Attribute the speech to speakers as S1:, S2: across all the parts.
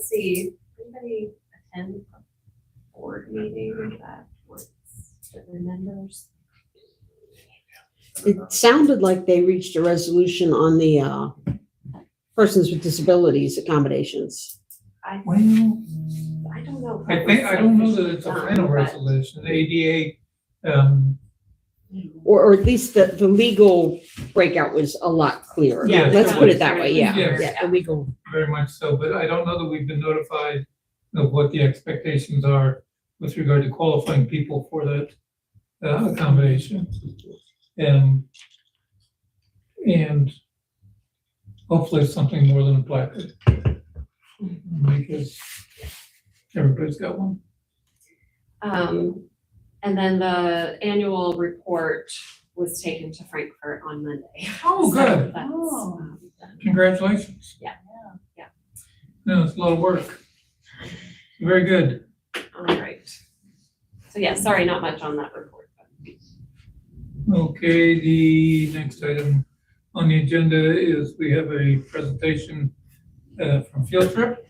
S1: let's see, anybody attend a board meeting that wants their members?
S2: It sounded like they reached a resolution on the persons with disabilities accommodations.
S1: I
S3: Well,
S1: don't know.
S3: I don't know that it's a final resolution. The ADA,
S2: Or at least the legal breakout was a lot clearer.
S3: Yeah,
S2: Let's
S3: it
S2: put
S3: was.
S2: it that way, yeah.
S3: Yes.
S2: Yeah, the legal.
S3: very much so, but I don't know that we've been notified of what the expectations are with regard to qualifying people for that accommodation. And hopefully it's something more than a placard. Because everybody's got one.
S1: And then the annual report was taken to Frankfurt on Monday.
S3: Oh,
S1: So
S3: good.
S1: that's, done.
S3: Congratulations.
S1: Yeah.
S3: No, it's a lot of work. Very good.
S1: All right. So yeah, sorry, not much on that report.
S3: Okay, the next item on the agenda is we have a presentation from Field Trip.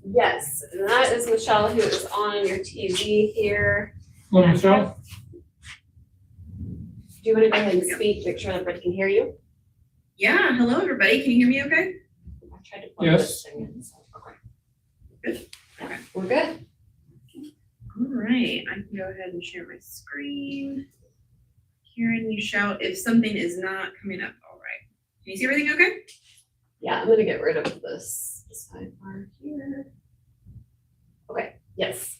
S1: Yes, and that is Michelle, who is on your TV here.
S3: Hello, Michelle.
S1: Do you want to go ahead and speak, make sure everybody can hear you?
S4: Yeah, hello everybody. Can you hear me okay?
S1: I tried to plug
S3: Yes.
S1: this thing in, so, okay.
S4: Good. Okay.
S1: We're good.
S4: All right, I can go ahead and share my screen. Karen, you shout if something is not coming up. All right. Can you see everything okay?
S1: Yeah, I'm gonna get rid of this sidebar here. Okay, yes.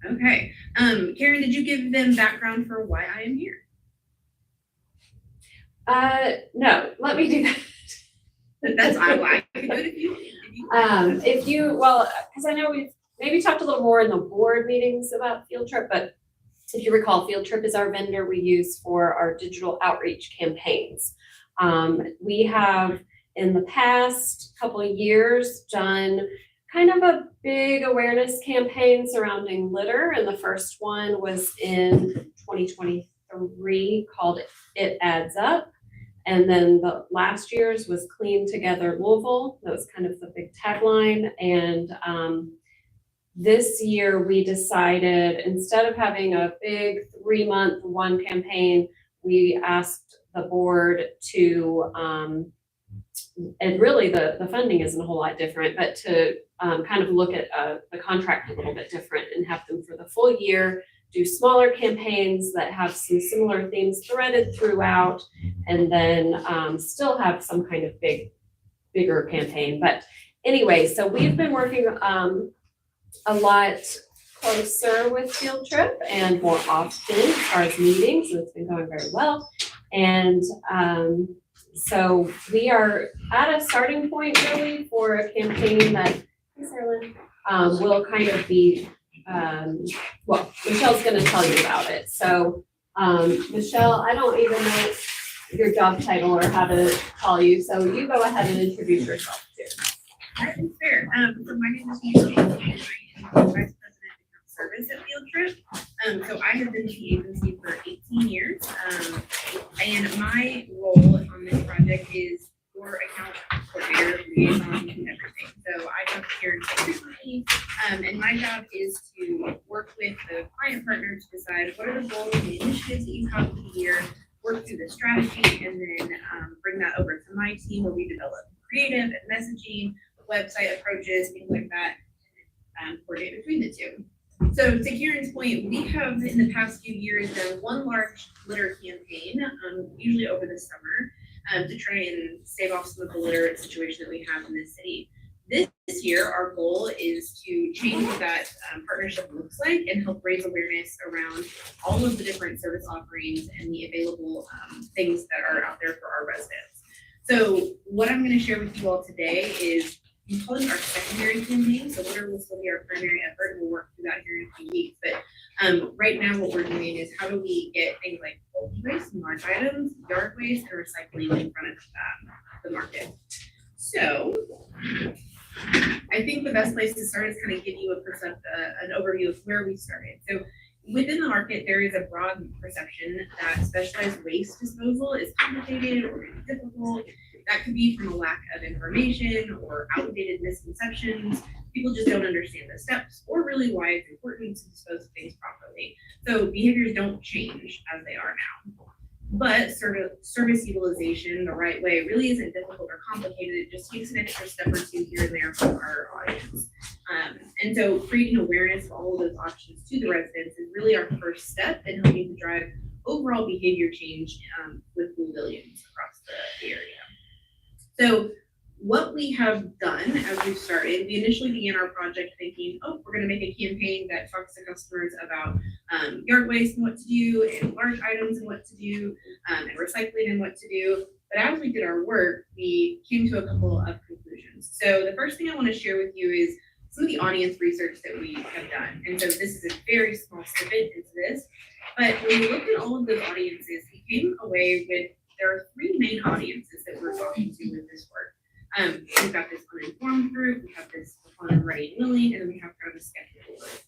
S4: Okay. Karen, did you give them background for why I am here?
S1: No, let me do that.
S4: That's I can do it if you.
S1: If you, well, because I know we've maybe talked a little more in the board meetings about Field Trip, but if you recall, Field Trip is our vendor we use for our digital outreach campaigns. We have in the past couple of years done kind of a big awareness campaign surrounding litter, and the first one was in 2023 called It Adds Up. And then the last year's was Clean Together Louisville. That was kind of the big tagline. And this year we decided instead of having a big 3-month one campaign, we asked the board to, and really the funding isn't a whole lot different, but to kind of look at the contract a little bit different and have them for the full year do smaller campaigns that have some similar themes threaded throughout, and then still have some kind of bigger campaign. But anyway, so we've been working a lot closer with Field Trip and more often as far as meetings, and it's been going very well. And so we are at a starting point really for a campaign that will kind of be well, Michelle's going to tell you about it. So, Michelle, I don't even know your job title or how to call you, so you go ahead and introduce yourself too.
S4: That is fair. So my name is Michelle. I am the Vice President of Service at Field Trip. So I have been with the agency for 18 years. And my role on this project is your account coordinator, liaison, and everything. So I come here frequently, and my job is to work with the client partner to decide what are the goals and the initiatives that you have for the year, work through the strategy, and then bring that over to my team where we develop creative and messaging, website approaches, things like that, and coordinate between the two. So to Kieran's point, we have in the past few years done one large litter campaign, usually over the summer, to try and stave off some of the litter situation that we have in this city. This year, our goal is to change what that partnership looks like and help raise awareness around all of the different service offerings and the available things that are out there for our residents. So what I'm going to share with you all today is we call it our secondary campaign. So litter will still be our primary effort, and we'll work through that here in a few weeks. But right now what we're doing is how do we get things like bulky waste, large items, yard waste, and recycling in front of the market. So I think the best place to start is kind of give you an overview of where we started. So within the market, there is a broad perception that specialized waste disposal is complicated or difficult, That could be from a lack of information or outdated misconceptions. People just don't understand the steps or really why it's important to dispose of things properly. So behaviors don't change as they are now. But service utilization the right way really isn't difficult or complicated. It just takes an extra step or two here and there from our audience. And so creating awareness of all of those options to the residents is really our first step in helping to drive overall behavior change with Blue Billions across the area. So what we have done as we've started, we initially began our project thinking, oh, we're going to make a campaign that talks to customers about yard waste and what to do, and large items and what to do, and recycling and what to do. But as we did our work, we came to a couple of conclusions. So the first thing I want to share with you is some of the audience research that we have done. And so this is a very small snippet into this. But when we looked at all of those audiences, we came away with, there are three main audiences that we're talking to with this work. We've got this uninformed group, we have this fun, ready, and willing, and then we have kind of a skeptical group.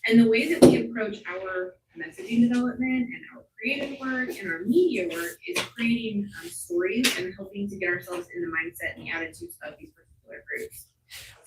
S4: And the way that we approach our messaging development and our creative work and our media work is creating stories and helping to get ourselves in the mindset and the attitudes of these particular groups.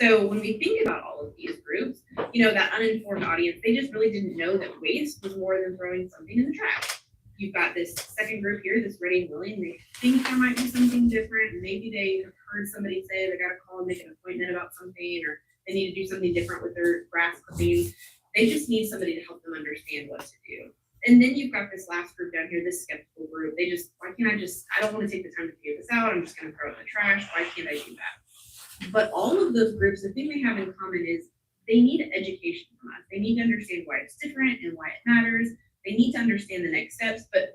S4: So when we think about all of these groups, you know, that uninformed audience, they just really didn't know that waste was more than throwing something in the trash. You've got this second group here, this ready and willing. They think there might be something different. Maybe they have heard somebody say they got to call and make an appointment about something, or they need to do something different with their grass clippings. They just need somebody to help them understand what to do. And then you've got this last group down here, this skeptical group. They just, why can't I don't want to take the time to figure this out. I'm just going to throw it in the trash. Why can't I do that? But all of those groups, the thing they have in common is they need education from us. They need to understand why it's different and why it matters. They need to understand the next steps, but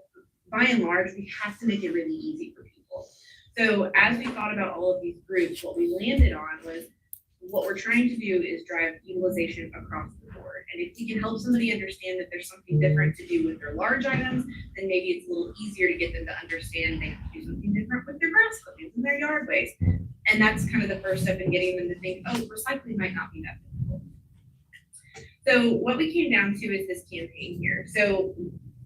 S4: by and large, we have to make it really easy for people. So as we thought about all of these groups, what we landed on was what we're trying to do is drive utilization across the board. And if we can help somebody understand that there's something different to do with their large items, then maybe it's a little easier to get them to understand they can do something different with their grass clippings and their yard waste. And that's kind of the first step in getting them to think, oh, recycling might not be that difficult. So what we came down to is this campaign here. So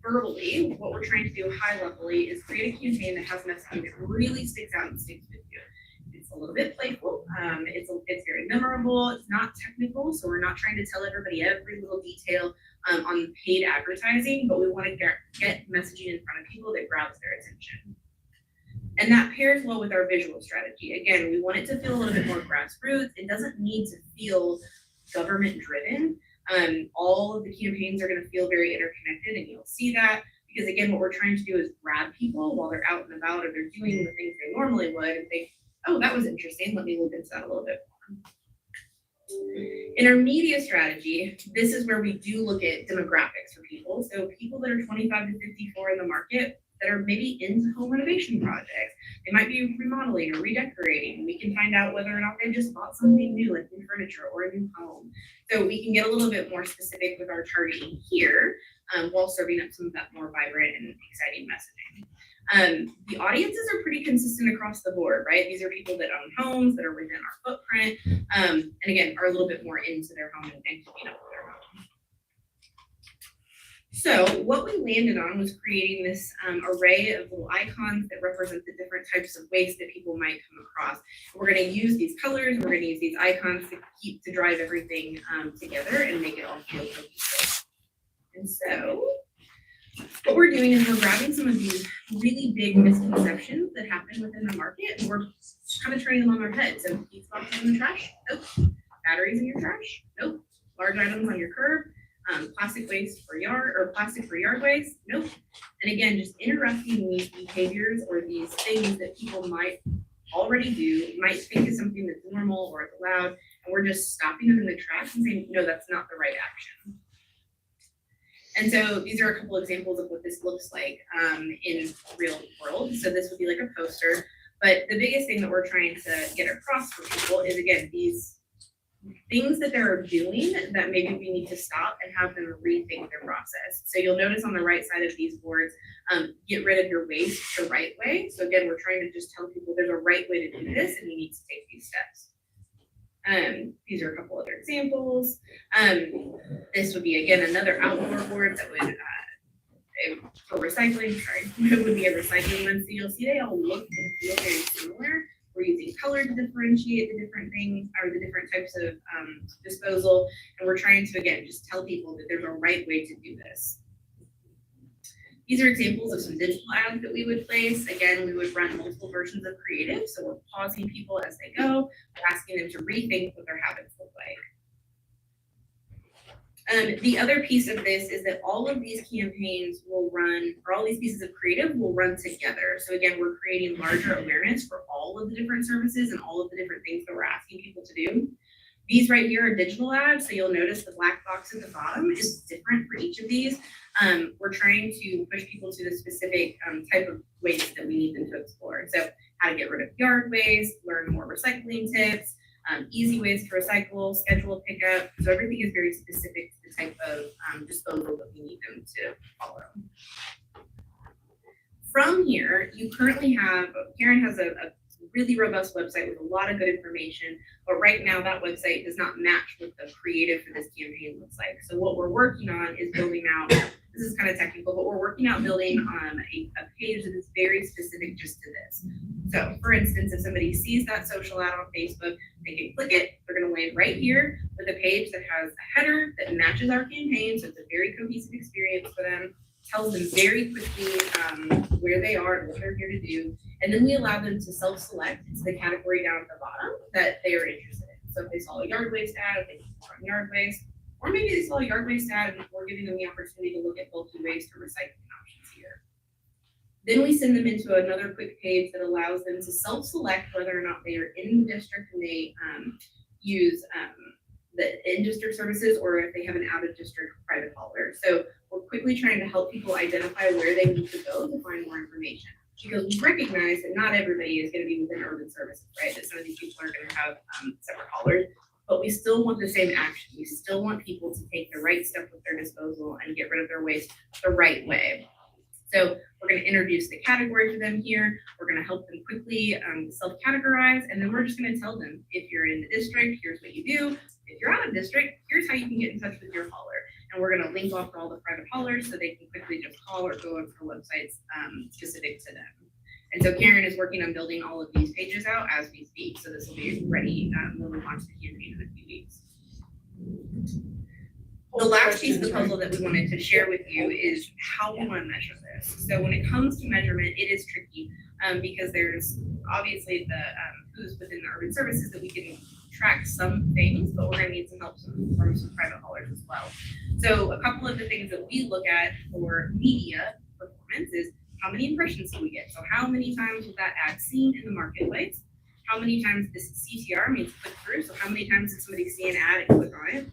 S4: verbally, what we're trying to do high levelly is create a campaign that has messaging that really sticks out and sticks with you. It's a little bit playful. It's very memorable. It's not technical, so we're not trying to tell everybody every little detail on paid advertising, but we want to get messaging in front of people that grabs their attention. And that pairs well with our visual strategy. Again, we want it to feel a little bit more grassroots. It doesn't need to feel government driven. All of the campaigns are going to feel very interconnected, and you'll see that because again, what we're trying to do is grab people while they're out and about or they're doing the things they normally would and think, oh, that was interesting. Let me look into that a little bit more. In our media strategy, this is where we do look at demographics for people. So people that are 25 to 54 in the market that are maybe into home renovation projects. They might be remodeling or redecorating. We can find out whether or not they just bought something new, like new furniture or a new home. So we can get a little bit more specific with our targeting here while serving up some of that more vibrant and exciting messaging. The audiences are pretty consistent across the board, right? These are people that own homes, that are within our footprint, and again, are a little bit more into their home and keeping up with their home. So what we landed on was creating this array of little icons that represent the different types of waste that people might come across. We're going to use these colors, we're going to use these icons to drive everything together and make it all feel cohesive. And so what we're doing is we're grabbing some of these really big misconceptions that happen within the market, and we're kind of turning them on their head. So heat boxes in the trash? Nope. Batteries in your trash? Nope. Large items on your curb? Plastic waste for plastic for yard waste? Nope. And again, just interrupting these behaviors or these things that people might already do, might think is something that's normal or it's allowed, and we're just stopping them in the tracks and saying, no, that's not the right action. And so these are a couple examples of what this looks like in real world. So this would be like a poster, but the biggest thing that we're trying to get across for people is, again, these things that they're doing that maybe we need to stop and have them rethink their process. So you'll notice on the right side of these boards, get rid of your waste the right way. So again, we're trying to just tell people there's a right way to do this and you need to take these steps. These are a couple other examples. This would be, again, another outdoor board that would for recycling, it would be a recycling one, so you'll see they all look and feel very similar. We're using color to differentiate the different things, or the different types of disposal, and we're trying to, again, just tell people that there's a right way to do this. These are examples of some digital ads that we would place. Again, we would run multiple versions of creative, so we're pausing people as they go, we're asking them to rethink what their habits look like. The other piece of this is that all of these campaigns will run, or all these pieces of creative will run together. So again, we're creating larger awareness for all of the different services and all of the different things that we're asking people to do. These right here are digital ads, so you'll notice the black box at the bottom is different for each of these. We're trying to push people to the specific type of waste that we need them to explore. So how to get rid of yard waste, learn more recycling tips, easy ways to recycle, schedule a pickup. So everything is very specific to the type of disposal that we need them to follow. From here, you currently have, Karen has a really robust website with a lot of good information, but right now that website does not match what the creative for this campaign looks like. So what we're working on is building out, this is kind of technical, but we're working out building a page that is very specific just to this. So for instance, if somebody sees that social ad on Facebook, they can click it, they're gonna land right here with a page that has a header that matches our campaign, so it's a very cohesive experience for them, tells them very quickly where they are and what they're here to do, and then we allow them to self-select to the category down at the bottom that they are interested in. So if they saw a yard waste ad, they can click on yard waste, or maybe they saw a yard waste ad and we're giving them the opportunity to look at bulky waste or recycling options here. Then we send them into another quick page that allows them to self-select whether or not they are in the district and they use the in-district services, or if they have an out-of-district private hauler. So we're quickly trying to help people identify where they need to go to find more information, because we recognize that not everybody is going to be within urban services, right? That some of these people are going to have separate haulers, but we still want the same action. We still want people to take the right step with their disposal and get rid of their waste the right way. So we're going to introduce the category for them here. We're going to help them quickly self-categorize, and then we're just going to tell them, if you're in the district, here's what you do. If you're out of district, here's how you can get in touch with your hauler. And we're going to link off to all the private haulers so they can quickly just call or go onto websites specific to them. And so Karen is working on building all of these pages out as we speak. So this will be ready when we launch the campaign in a few weeks. The last piece of the puzzle that we wanted to share with you is how we want to measure this. So when it comes to measurement, it is tricky because there's obviously the who's within the urban services that we can track some things, but we're going to need some help from some private haulers as well. So a couple of the things that we look at for media performance is how many impressions do we get? So how many times was that ad seen in the marketplace? How many times this CTR means click through? So how many times did somebody see an ad and click on it?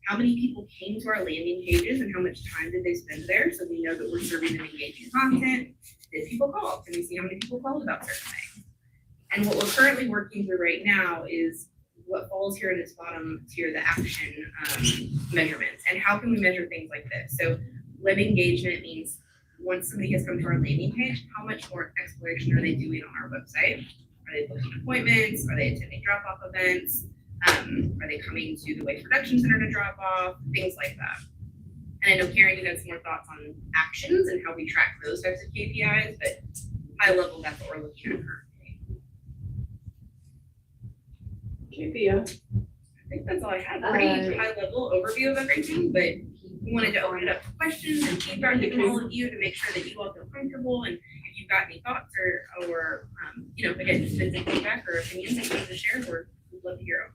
S4: How many people came to our landing pages and how much time did they spend there? So we know that we're serving them engaging content. Did people call? Can we see how many people called about certain things? And what we're currently working through right now is what falls here in this bottom tier, the action measurements. And how can we measure things like this? So web engagement means once somebody has come to our landing page, how much more exploration are they doing on our website? Are they booking appointments? Are they attending drop-off events? Are they coming to the Waste Reduction Center to drop off? Things like that. And I know Karen, you had some more thoughts on actions and how we track those types of KPIs, but high level, that's what we're looking at currently. I think that's all I had. Pretty high level overview of everything, but we wanted to open it up to questions and feedback from all of you to make sure that you all feel comfortable. And if you've got any thoughts or again, just feedback or opinions that you want to share, we'd love to hear them.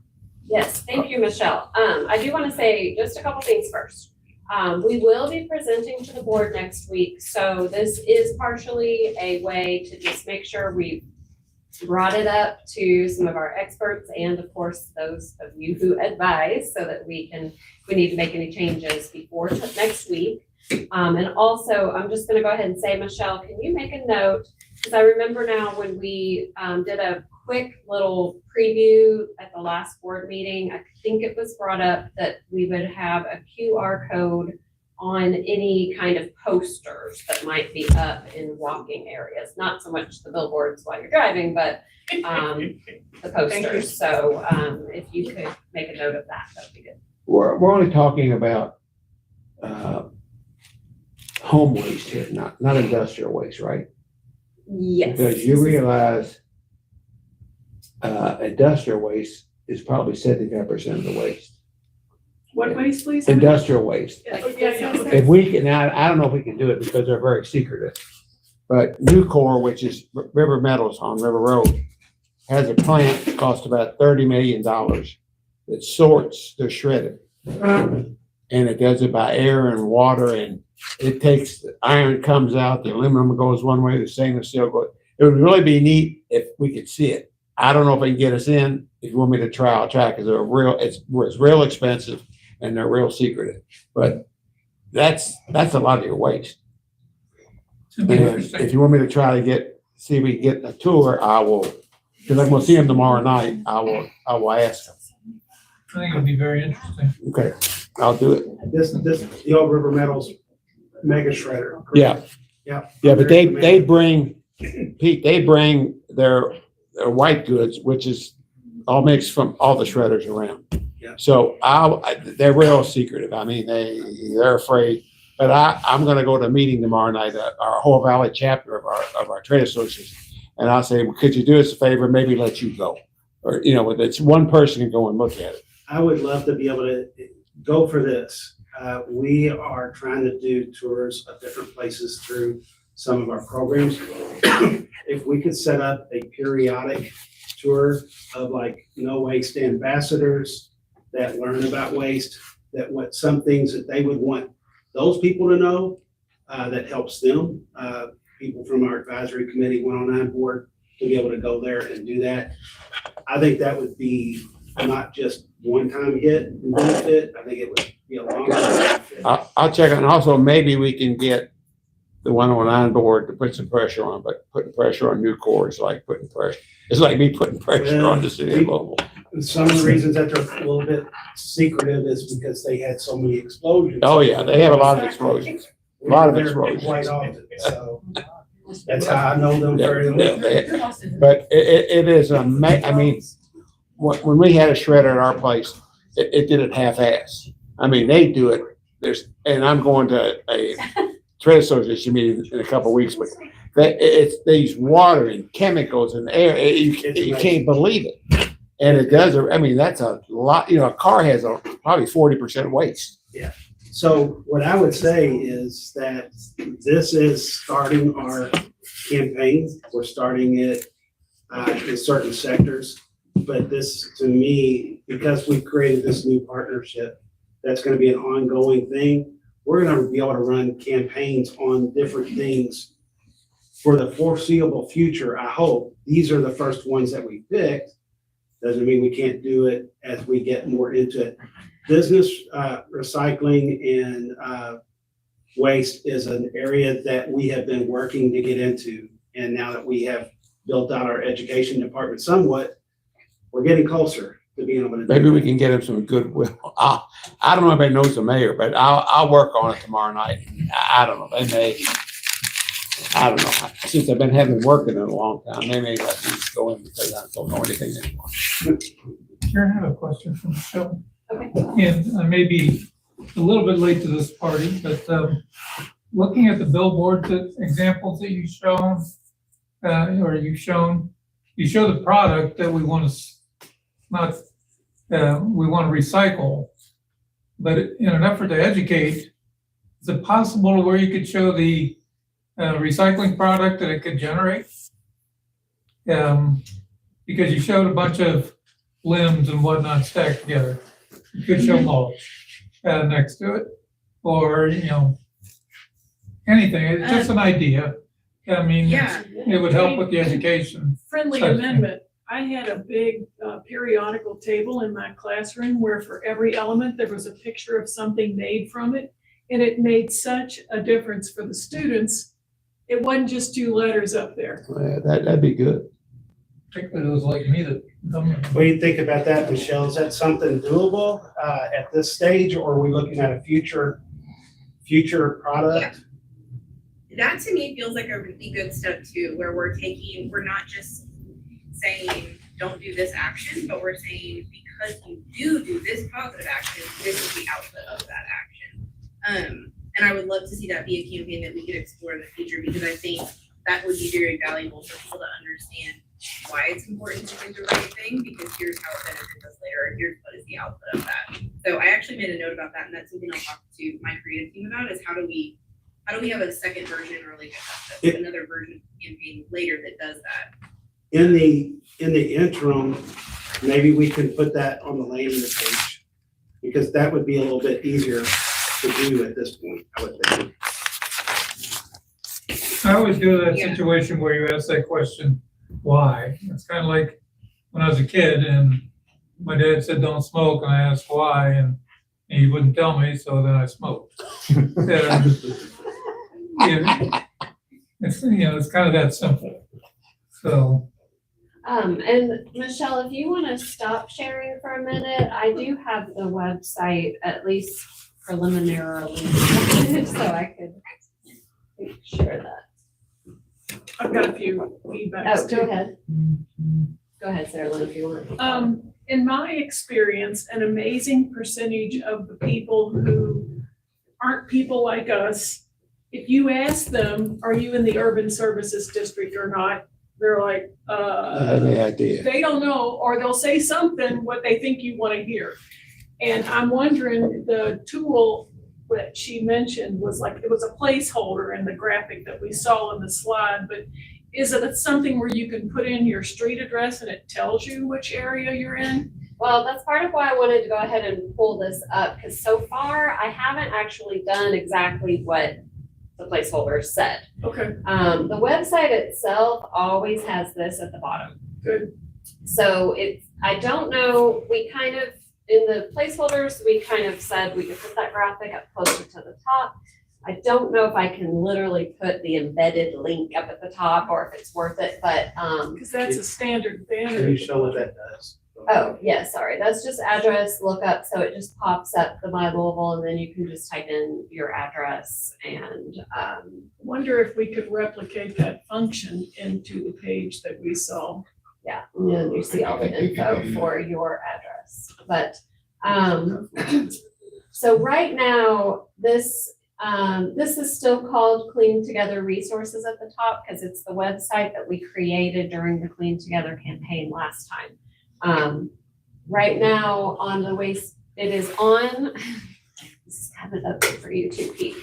S1: Yes, thank you, Michelle. I do want to say just a couple things first. We will be presenting to the board next week, so this is partially a way to just make sure we've brought it up to some of our experts and of course those of you who advise, so that we need to make any changes before next week. And also, I'm just going to go ahead and say, Michelle, can you make a note? Because I remember now when we did a quick little preview at the last board meeting, I think it was brought up that we would have a QR code on any kind of posters that might be up in walking areas, not so much the billboards while you're driving, but the posters. So if you could make a note of that, that would be good.
S5: We're only talking about home waste here, not industrial waste, right?
S1: Yes.
S5: Because you realize industrial waste is probably 75% of the waste.
S6: What waste, please?
S5: Industrial waste.
S6: Yeah, yeah.
S5: If we can, I don't know if we can do it because they're very secretive. But Nucor, which is River Metals on River Road, has a plant that costs about $30 million that sorts the shredded. And it does it by air and water, and it takes, the iron comes out, the aluminum goes one way, the stainless steel goes. It would really be neat if we could see it. I don't know if they can get us in. If you want me to try, I'll try, because it's real expensive and they're real secretive. But that's a lot of your waste.
S3: Should be
S5: And
S3: interesting.
S5: if you want me to try to see if we can get a tour, I will, because I'm gonna see him tomorrow night. I will ask him.
S3: I think it'd be very interesting.
S5: Okay, I'll do it.
S7: This, the old River Metals mega shredder. correct?
S5: Yeah.
S7: Yeah.
S5: Yeah, but they bring, Pete, they bring their white goods, which is all mixed from all the shredders around.
S7: Yeah.
S5: So they're real secretive. I mean, they're afraid. But I'm gonna go to a meeting tomorrow night, our whole Valley chapter of our trade association. And I'll say, well, could you do us a favor, maybe let you go? Or, it's one person can go and look at it.
S7: I would love to be able to go for this. We are trying to do tours of different places through some of our programs. If we could set up a periodic tour of like no waste ambassadors that learn about waste, that what some things that they would want those people to know, that helps them. People from our advisory committee, 109 board, to be able to go there and do that. I think that would be not just one-time hit and benefit. I think it would be a long-term benefit.
S5: I'll check it. And also maybe we can get the 109 board to put some pressure on, but putting pressure on Nucor is like putting pressure. It's like me putting pressure on the city of Louisville.
S7: Some of the reasons that they're a little bit secretive is because they had so many explosions.
S5: Oh, yeah, they have a lot of explosions. A lot of
S7: They're
S5: explosions.
S7: Quite often, so that's how I know them very
S5: Yeah,
S7: well.
S5: But it is I mean, when we had a shredder at our place, it did it half-ass. I mean, they do it, and I'm going to a trade association meeting in a couple of weeks, but they use water and chemicals and air, you can't believe it. And it does, I mean, that's a lot, a car has probably 40% waste.
S7: So what I would say is that this is starting our campaign. We're starting it in certain sectors. But this, to me, because we've created this new partnership, that's going to be an ongoing thing. We're going to be able to run campaigns on different things for the foreseeable future. I hope these are the first ones that we picked. Doesn't mean we can't do it as we get more into it. Business recycling and waste is an area that we have been working to get into. And now that we have built out our education department somewhat, we're getting closer to being able to do
S5: Maybe we
S7: that.
S5: can get him some goodwill. I don't know if anybody knows the mayor, but I'll work on it tomorrow night. I don't know, they may, I don't know. Since I've been having working in a long time, they may let me go in because I don't know anything anymore.
S3: Karen, I have a question from Michelle.
S1: Okay.
S3: And I may be a little bit late to this party, but looking at the billboard examples that you've shown, you show the product that we want to we want to recycle, but in an effort to educate, is it possible where you could show the recycling product that it could generate? Because you showed a bunch of limbs and whatnot stacked together. You could show mulch next to it, or, anything. It's just an idea. I mean,
S6: Yeah.
S3: it would help with the education.
S6: Friendly amendment. I had a big periodical table in my classroom where for every element, there was a picture of something made from it. And it made such a difference for the students. It wasn't just 2 letters up there.
S5: That'd be good.
S3: Particularly those like me that don't.
S7: What do you think about that, Michelle? Is that something doable at this stage, or are we looking at a future product?
S4: That to me feels like a really good step too, where we're not just saying, don't do this action, but we're saying, because you do this positive action, this is the output of that action. And I would love love to see that be a campaign that we could explore in the future, because I think that would be very valuable for people to understand why it's important to do the right thing, because here's how it benefits us later, and here's what is the output of that. So I actually made a note about that, and that's something I'll talk to my creative team about, is how do we have a second version, or like another version of the campaign later that does that?
S7: In the interim, maybe we can put that on the landing page, because that would be a little bit easier to do at this point, I would think.
S3: I always do that
S4: Yeah.
S3: situation where you ask that question, why? It's kind of like when I was a kid and my dad said, don't smoke, and I asked why, and he wouldn't tell me, so then I smoked. It's, it's kind of that simple. So,
S1: And Michelle, if you want to stop sharing for a minute, I do have the website at least preliminarily, so I could share that.
S6: I've got a few feedbacks
S1: Oh,
S6: too.
S1: go ahead. Go ahead, Sarah Lynn, if you want.
S6: In my experience, an amazing percentage of the people who aren't people like us, if you ask them, are you in the urban services district or not? They're like,
S5: The idea.
S6: they don't know, or they'll say something what they think you want to hear. And I'm wondering, the tool that she mentioned was like, it was a placeholder in the graphic that we saw in the slide, but is it something where you can put in your street address and it tells you which area you're in?
S1: Well, that's part of why I wanted to go ahead and pull this up, because so far I haven't actually done exactly what the placeholder said.
S6: Okay,
S1: The website itself always has this at the bottom.
S6: good.
S1: So I don't know, we kind of, in the placeholders, we kind of said we could put that graphic up closer to the top. I don't know if I can literally put the embedded link up at the top or if it's worth it, but,
S6: Because that's a standard banner.
S7: Can you show what that does?
S1: oh, yeah, sorry, that's just address lookup, so it just pops up the My Louisville, and then you can just type in your address and,
S6: Wonder if we could replicate that function into the page that we saw.
S1: yeah, and then you see all the info for your address. But, so right now, this is still called Clean Together Resources at the top, because it's the website that we created during the Clean Together campaign last time. Right now, on the waste, it is on, this is kind of open for you too, Pete.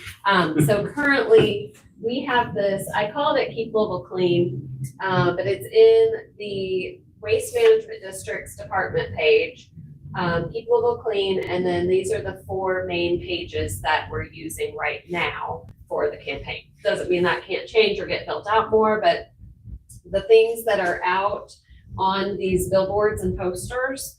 S1: So currently, we have this, I called it Keep Louisville Clean, but it's in the Waste Management District's department page. Keep Louisville Clean, and then these are the 4 main pages that we're using right now for the campaign. Doesn't mean that can't change or get built out more, but the things that are out on these billboards and posters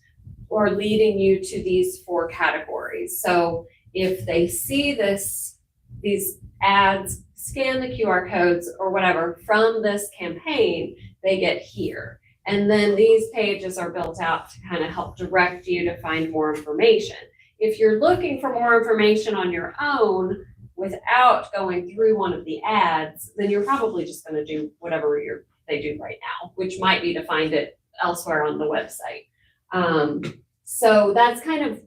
S1: are leading you to these 4 categories. So if they see these ads, scan the QR codes or whatever from this campaign, they get here. And then these pages are built out to kind of help direct you to find more information. If you're looking for more information on your own without going through one of the ads, then you're probably just going to do whatever they do right now, which might be to find it elsewhere on the website. So that's kind of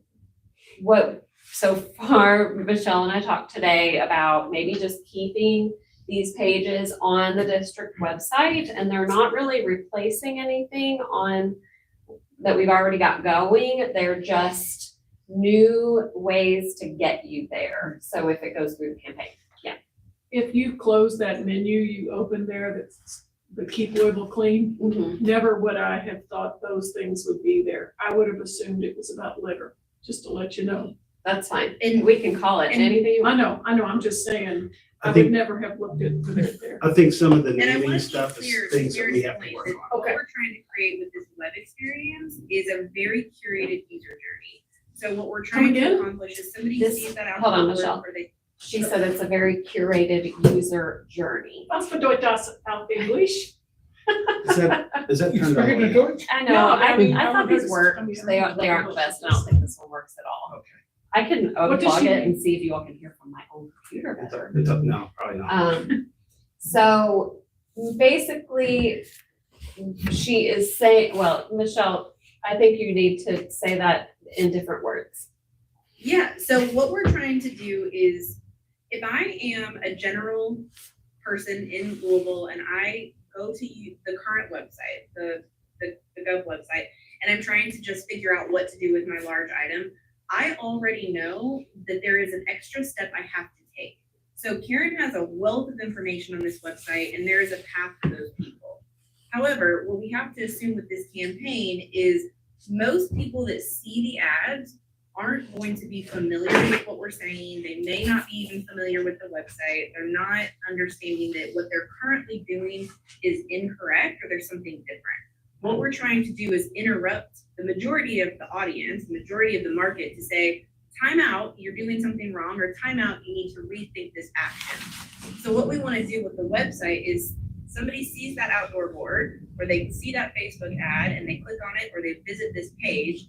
S1: what, so far, Michelle and I talked today about maybe just keeping these pages on the district website, and they're not really replacing anything that we've already got going. They're just new ways to get you there. So if it goes through the campaign, yeah.
S6: If you close that menu you opened there, that's the Keep Louisville Clean, never would I have thought those things would be there. I would have assumed it was about litter, just to let you know.
S1: That's fine.
S4: And-
S1: And we can call it
S4: and-
S1: anything you
S6: I
S1: want.
S6: know, I'm just saying, I
S7: I
S6: would
S7: think,
S6: never have looked at it there.
S7: I think some of the
S4: And I
S7: naming
S4: want to be
S7: stuff
S4: clear,
S7: is things that we
S4: Sarah's
S7: have to
S4: point,
S7: work
S4: that
S7: on.
S4: what
S6: Okay.
S4: we're trying to create with this web experience is a very curated user journey. So what we're trying to
S6: again?
S4: accomplish is somebody
S1: This-
S4: sees that out.
S1: hold on,
S4: on the board,
S1: Michelle.
S4: or they-
S1: She said it's a very curated user journey.
S6: Was bedeutet das auf English?
S7: Is that
S3: You
S7: turned
S3: speaking
S7: on?
S3: to Deutsch?
S1: I know,
S6: No,
S1: I
S6: I mean,
S1: thought these
S6: I
S1: worked.
S6: mean,
S1: They aren't the best. I don't think this one works at all.
S7: Okay.
S1: I can
S6: What does
S1: unplug
S6: she
S1: it
S6: mean?
S1: and see if you all can hear from my own computer better.
S7: No, probably not.
S1: So basically, she is saying, well, Michelle, I think you need to say that in different words.
S4: Yeah, so what we're trying to do is if I am a general person in Louisville and I go to the current website, the Gov website, and I'm trying to just figure out what to do with my large item, I already know that there is an extra step I have to take. So Karen has a wealth of information on this website, and there is a path for those people. However, what we have to assume with this campaign is most people that see the ads aren't going to be familiar with what we're saying. They may not be even familiar with the website. They're not understanding that what they're currently doing is incorrect or there's something different. What we're trying to do is interrupt the majority of the audience, the majority of the market to say, time out, you're doing something wrong, or time out, you need to rethink this action. So what we want to do with the website is somebody sees that outdoor board or they see that Facebook ad and they click on it or they visit this page.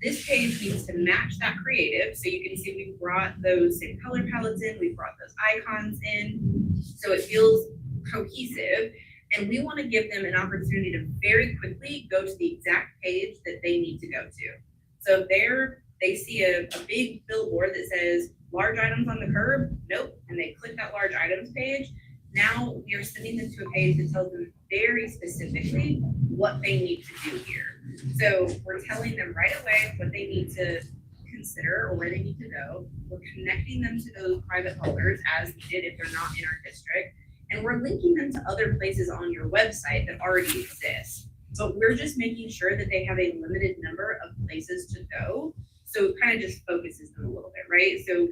S4: This page needs to match that creative. So you can see we brought those same color palettes in, we brought those icons in, so it feels cohesive. And we want to give them an opportunity to very quickly go to the exact page that they need to go to. So if they see a big billboard that says large items on the curb, nope, and they click that large items page, now we are sending them to a page that tells them very specifically what they need to do here. So we're telling them right away what they need to consider or where they need to go. We're connecting them to those private haulers as needed if they're not in our district. And we're linking them to other places on your website that already exist. But we're just making sure that they have a limited number of places to go. So it kind of just focuses them a little bit, right? So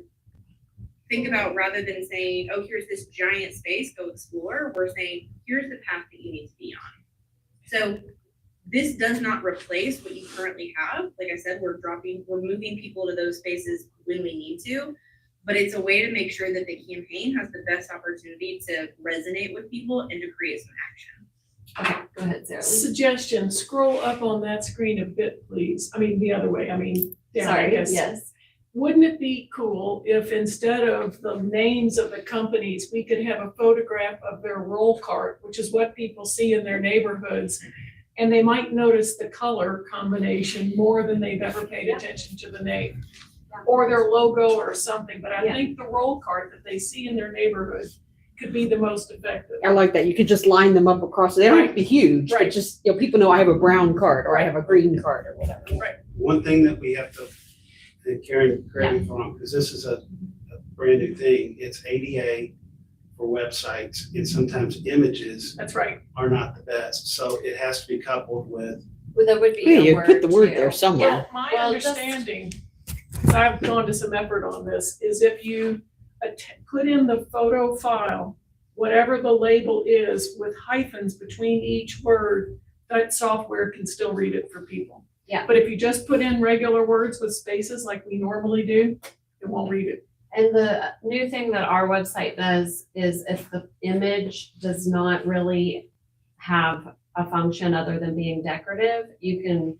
S4: think about, rather than saying, oh, here's this giant space, go explore, we're saying, here's the path that you need to be on. So this does not replace what you currently have. Like I said, we're moving people to those spaces when we need to, but it's a way to make sure that the campaign has the best opportunity to resonate with people and to create some action.
S1: Okay, go ahead, Sarah.
S6: Suggestion, scroll up on that screen a bit, please. I mean, the other way, down, I
S1: Sorry,
S6: guess.
S1: yes.
S6: Wouldn't it be cool if instead of the names of the companies, we could have a photograph of their roll cart, which is what people see in their neighborhoods? And they might notice the color combination more than they've ever paid attention to the name. Or their logo or something, but I
S1: Yeah.
S6: think the roll cart that they see in their neighborhood could be the most effective.
S2: I like that. You could just line them up across. They don't have to be huge, but
S6: Right.
S2: just, people know I have a brown card or I have a green card or whatever.
S7: One thing that we have to, and Karen, correct me if I'm wrong, because this is a brand new thing, it's ADA for websites, and sometimes images
S6: That's right.
S7: are not the best, so it has to be coupled with.
S1: Well, there would be
S2: Yeah,
S1: a
S2: you
S1: word
S2: put the word
S1: too.
S2: there somewhere.
S6: Well, my
S1: Well, just-
S6: understanding, 'cause I've gone to some effort on this, is if you put in the photo file, whatever the label is with hyphens between each word, that software can still read it for people.
S1: Yeah.
S6: But if you just put in regular words with spaces like we normally do, it won't read it.
S1: And the new thing that our website does is if the image does not really have a function other than being decorative, you can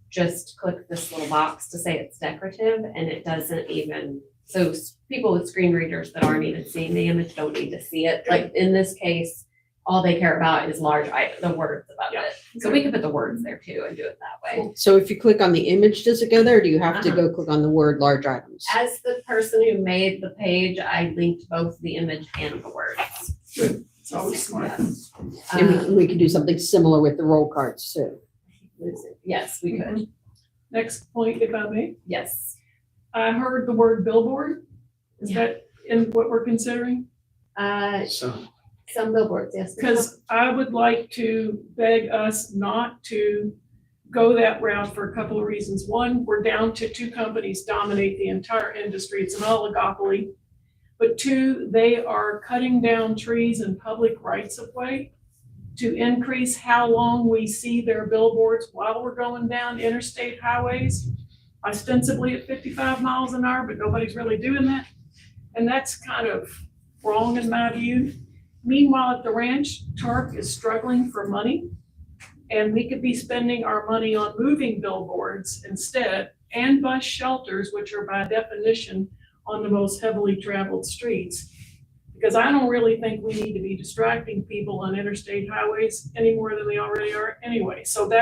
S1: just click this little box to say it's decorative, and it doesn't even, so people with screen readers that aren't even seeing the image don't need to see it. Like in this case, all they care about is the words above
S6: Yeah.
S1: it. So we can put the words there too and do it that way.
S2: So if you click on the image, does it go there? Or do you have to go click on the word large items?
S1: As the person who made the page, I linked both the image and the words.
S6: It's always smart.
S1: Yes.
S2: And we could do something similar with the roll cards too.
S1: Yes, we could.
S6: Next point, if I may,
S1: Yes.
S6: I heard the word billboard. Is
S1: Yeah.
S6: that in what we're considering?
S7: So,
S1: Some billboards, yes.
S6: Because I would like to beg us not to go that route for a couple of reasons. One, we're down to two companies dominate the entire industry. It's an oligopoly. But two, they are cutting down trees and public rights of way to increase how long we see their billboards while we're going down interstate highways, ostensibly at 55 miles an hour, but nobody's really doing that. And that's kind of wrong in my view. Meanwhile, at the ranch, TARC is struggling for money, and we could be spending our money on moving billboards instead, and bus shelters, which are by definition on the most heavily traveled streets. Because I don't really think we need to be distracting people on interstate highways any more than we already are anyway. So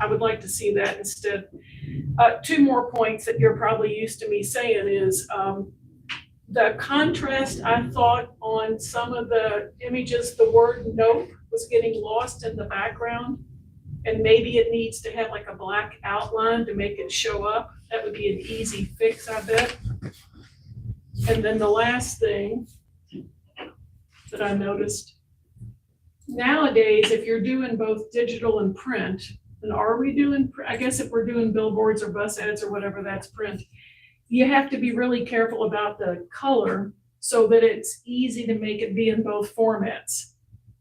S6: I would like to see that instead. Two more points that you're probably used to me saying is, The contrast, I thought on some of the images, the word nope was getting lost in the background. And maybe it needs to have like a black outline to make it show up. That would be an easy fix, I bet. And then the last thing that I noticed, nowadays, if you're doing both digital and print, then are we doing, I guess if we're doing billboards or bus ads or whatever, that's print. You have to be really careful about the color so that it's easy to make it be in both formats.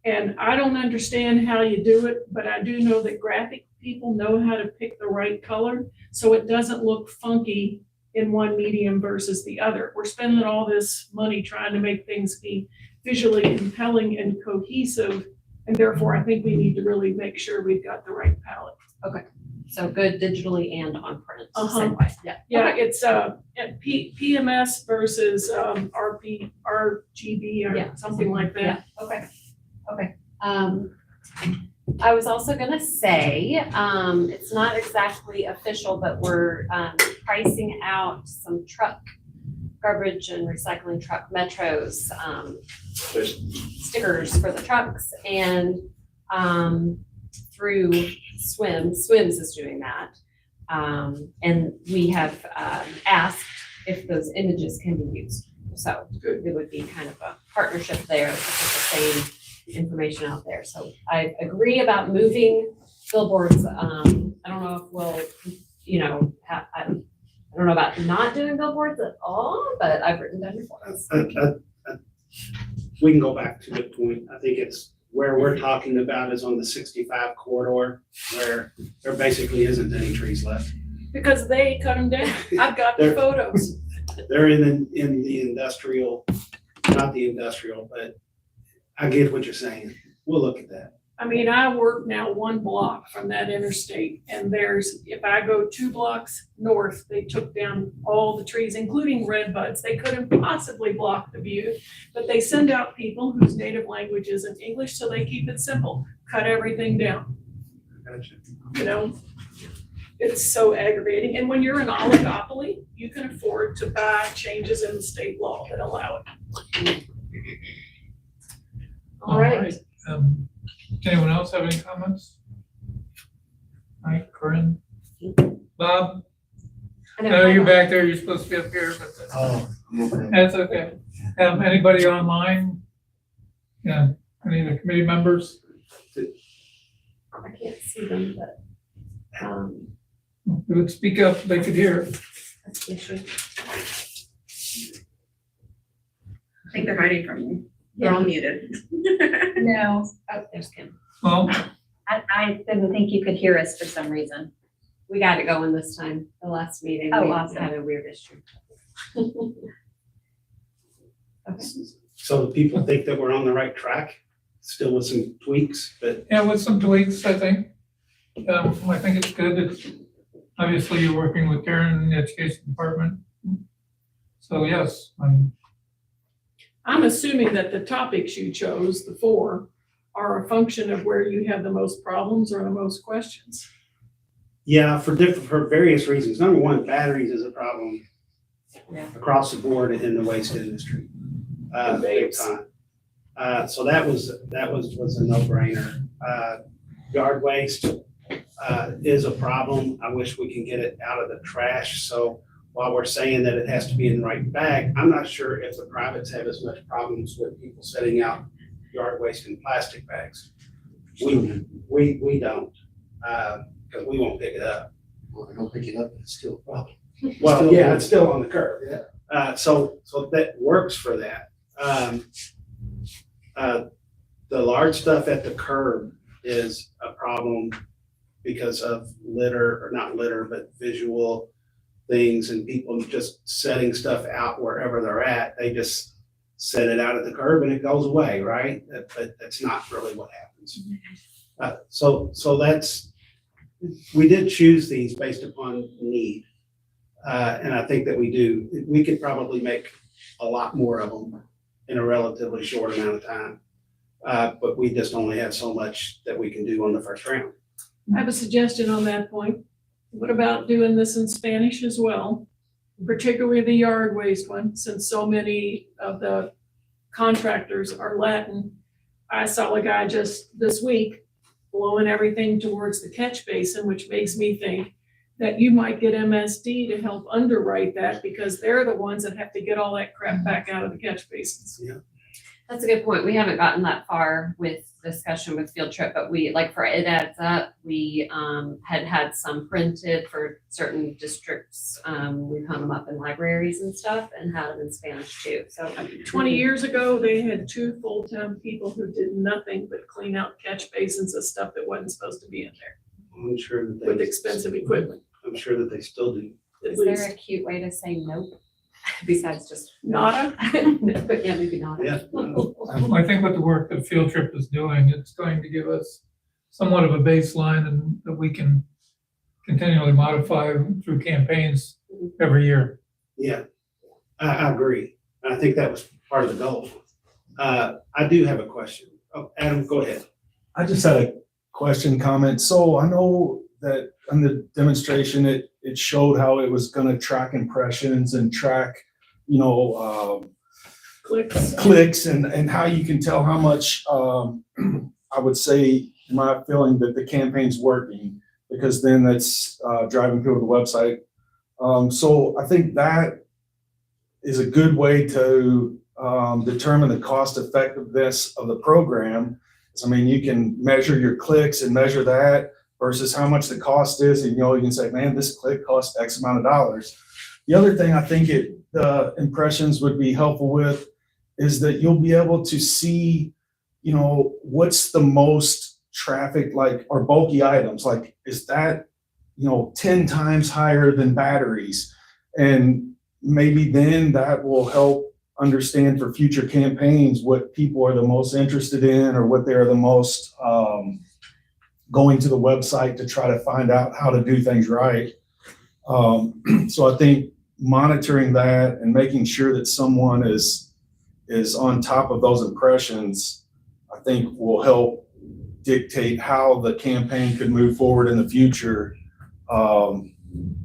S6: And I don't understand how you do it, but I do know that graphic people know how to pick the right color so it doesn't look funky in one medium versus the other. We're spending all this money trying to make things be visually compelling and cohesive, and therefore I think we need to really make sure we've got the right palette.
S1: So good digitally and on print,
S6: Uh-huh.
S1: same way, yeah.
S6: Yeah, it's PMS versus RGB or
S1: Yeah.
S6: something like that.
S1: Yeah, okay. I was also gonna say, it's not exactly official, but we're, pricing out some truck garbage and recycling truck metros, stickers for the trucks and, through Swims is doing that. And we have, asked if those images can be used. So it would be kind of a partnership there to put the same information out there. So I agree about moving billboards. I don't know if we'll, I don't know about not doing billboards at all, but I've written down reports.
S7: We can go back to the point. I think it's where we're talking about is on the 65 corridor where there basically isn't any trees left.
S6: Because they cut them down. I've got the
S7: They're-
S6: photos.
S7: They're in the industrial, not the industrial, but I get what you're saying. We'll look at that.
S6: I mean, I work now 1 block from that interstate, and if I go 2 blocks north, they took down all the trees, including red buds. They couldn't possibly block the view, but they send out people whose native language isn't English, so they keep it simple, cut everything down, you know? It's so aggravating, and when you're an oligopoly, you can afford to buy changes in the state law that allow it.
S1: All right.
S3: Anyone else have any comments? All right, Corinne? Bob? No, you're back there, you're supposed to be up here, but that's okay. Anybody online? Yeah, any of the committee members?
S1: I can't see them, but,
S3: If you would speak up, they could hear.
S1: that's the issue.
S4: I think they're hiding from you. They're all muted.
S8: No,
S1: Oh, there's Kim.
S3: Well,
S8: I didn't think you could hear us for some reason.
S1: We got it going this time. The last meeting,
S8: Oh,
S1: we
S8: awesome.
S1: had a weird issue. Okay.
S7: So the people think that we're on the right track, still with some tweaks, but
S3: yeah, with some tweaks, I think. I think it's good. It's, obviously, you're working with Karen in the education department. So yes,
S6: I'm assuming that the topics you chose, the 4, are a function of where you have the most problems or the most questions.
S7: yeah, for various reasons. Number one, batteries is a problem
S1: Yeah.
S7: across the board in the waste industry. Big time. So that was a no-brainer. Yard waste, is a problem. I wish we can get it out of the trash. So while we're saying that it has to be in the right bag, I'm not sure if the privates have as much problems with people setting out yard waste in plastic bags. We don't, because we won't pick it up.
S9: Well, I don't pick it up, but it's still a problem.
S7: Well, yeah, it's still on the curb. So that works for that. The large stuff at the curb is a problem because of litter, or not litter, but visual things and people just setting stuff out wherever they're at. They just set it out at the curb and it goes away, right? But that's not really what happens. So that's, we did choose these based upon need. And I think that we could probably make a lot more of them in a relatively short amount of time. But we just only have so much that we can do on the first round.
S6: I have a suggestion on that point. What about doing this in Spanish as well? particularly the yard waste one, since so many of the contractors are Latin. I saw a guy just this week blowing everything towards the catch basin, which makes me think that you might get MSD to help underwrite that because they're the ones that have to get all that crap back out of the catch basins.
S1: That's a good point. We haven't gotten that far with discussion with Field Trip, but we, like for It Adds Up, we had some printed for certain districts. We've hung them up in libraries and stuff and had them in Spanish too, so.
S6: 20 years ago, they had 2 full-time people who did nothing but clean out catch basins of stuff that wasn't supposed to be in there
S7: I'm sure that they.
S6: with expensive equipment,
S7: I'm sure that they still do.
S6: at
S1: Is there
S6: least.
S1: a cute way to say nope besides just?
S6: Nada?
S1: But yeah, maybe not.
S7: Yeah.
S3: I think with the work that Field Trip is doing, it's going to give us somewhat of a baseline and that we can continually modify through campaigns every year.
S7: Yeah, I agree. I think that was part of the goal. I do have a question. Oh, Adam, go ahead.
S10: I just had a question, comment. So I know that on the demonstration, it showed how it was gonna track impressions and track, clicks and how you can tell how much, I would say, in my feeling that the campaign's working, because then that's driving people to the website. So I think that is a good way to determine the cost effectiveness of the program. I mean, you can measure your clicks and measure that versus how much the cost is. And, you can say, man, this click cost X amount of dollars. The other thing I think the impressions would be helpful with is that you'll be able to see, what's the most traffic, like, or bulky items, like, is that, 10 times higher than batteries? And maybe then that will help understand for future campaigns what people are the most interested in or what they're the most going to the website to try to find out how to do things right. So I think monitoring that and making sure that someone is on top of those impressions, I think will help dictate how the campaign could move forward in the future.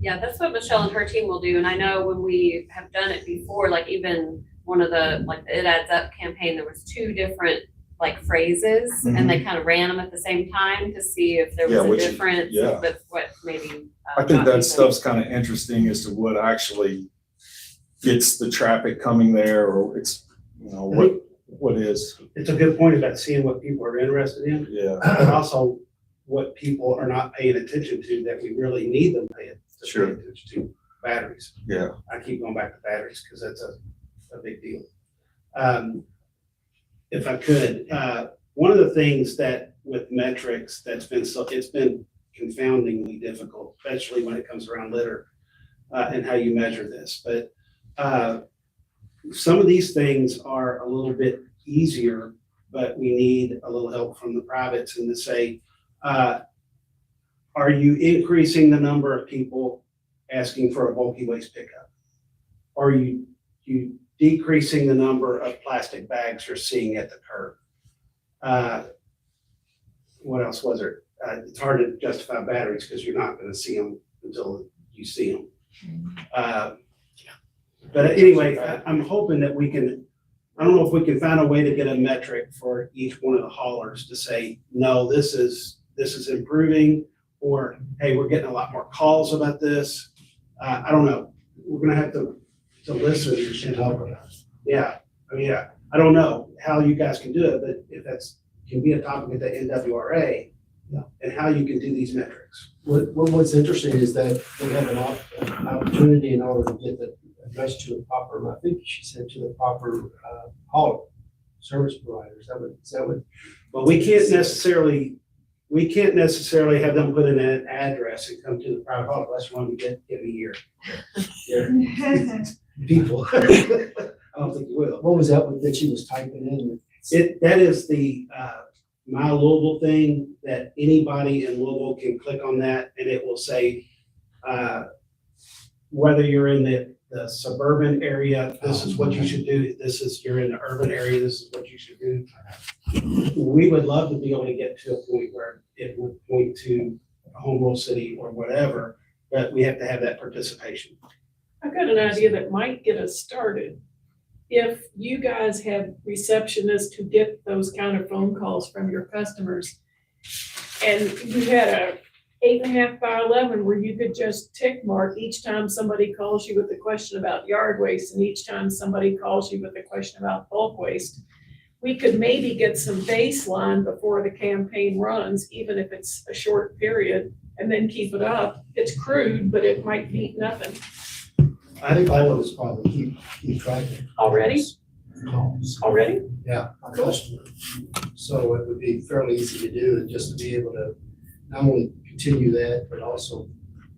S1: Yeah, that's what Michelle and her team will do. And I know when we have done it before, like even one of the, like the It Adds Up campaign, there was 2 different like phrases and they kind of ran them at the same time to see if there was a difference with what maybe.
S10: I think that stuff's kind of interesting as to what actually gets the traffic coming there, or it's, what is.
S7: It's a good point about seeing what people are interested in,
S10: Yeah.
S7: but also what people are not paying attention to that we really need them paying
S10: Sure.
S7: attention to. Batteries.
S10: Yeah.
S7: I keep going back to batteries because that's a big deal. If I could, one of the things that with metrics it's been confoundingly difficult, especially when it comes around litter and how you measure this. But some of these things are a little bit easier, but we need a little help from the privates and to say, are you increasing the number of people asking for a bulky waste pickup? Are you decreasing the number of plastic bags you're seeing at the curb? What else was there? It's hard to justify batteries because you're not going to see them until you see them. But anyway, I'm hoping that I don't know if we can find a way to get a metric for each one of the haulers to say, no, this is improving, or, hey, we're getting a lot more calls about this. I don't know. We're going to have to listen and help with that. Yeah, I mean, I don't know how you guys can do it, but if that's can be a topic at the NWRA, and how you can do these metrics.
S9: What's interesting is that they have an opportunity in order to get the address to the proper, I think she said to the proper hauler, service providers. Is that what?
S7: But we can't necessarily have them put in an address and come to the private hauler unless you want to give me your people. I don't think you will.
S9: What was that she was typing in?
S7: That is the My Louisville thing that anybody in Louisville can click on that and it will say whether you're in the suburban area, this is what you should do. You're in the urban area, this is what you should do. We would love to be able to get to a point where it would point to a home rule city or whatever, but we have to have that participation.
S6: I've got an idea that might get us started. If you guys have receptionists who get those kind of phone calls from your customers, and you had a 8.5 by 11 where you could just tick mark each time somebody calls you with a question about yard waste and each time somebody calls you with a question about bulk waste, we could maybe get some baseline before the campaign runs, even if it's a short period, and then keep it up. It's crude, but it might beat nothing.
S9: I think all of us probably keep track of
S6: Already?
S9: calls.
S6: Already?
S9: Yeah, our customer. So it would be fairly easy to do, and just to be able to not only continue that, but also,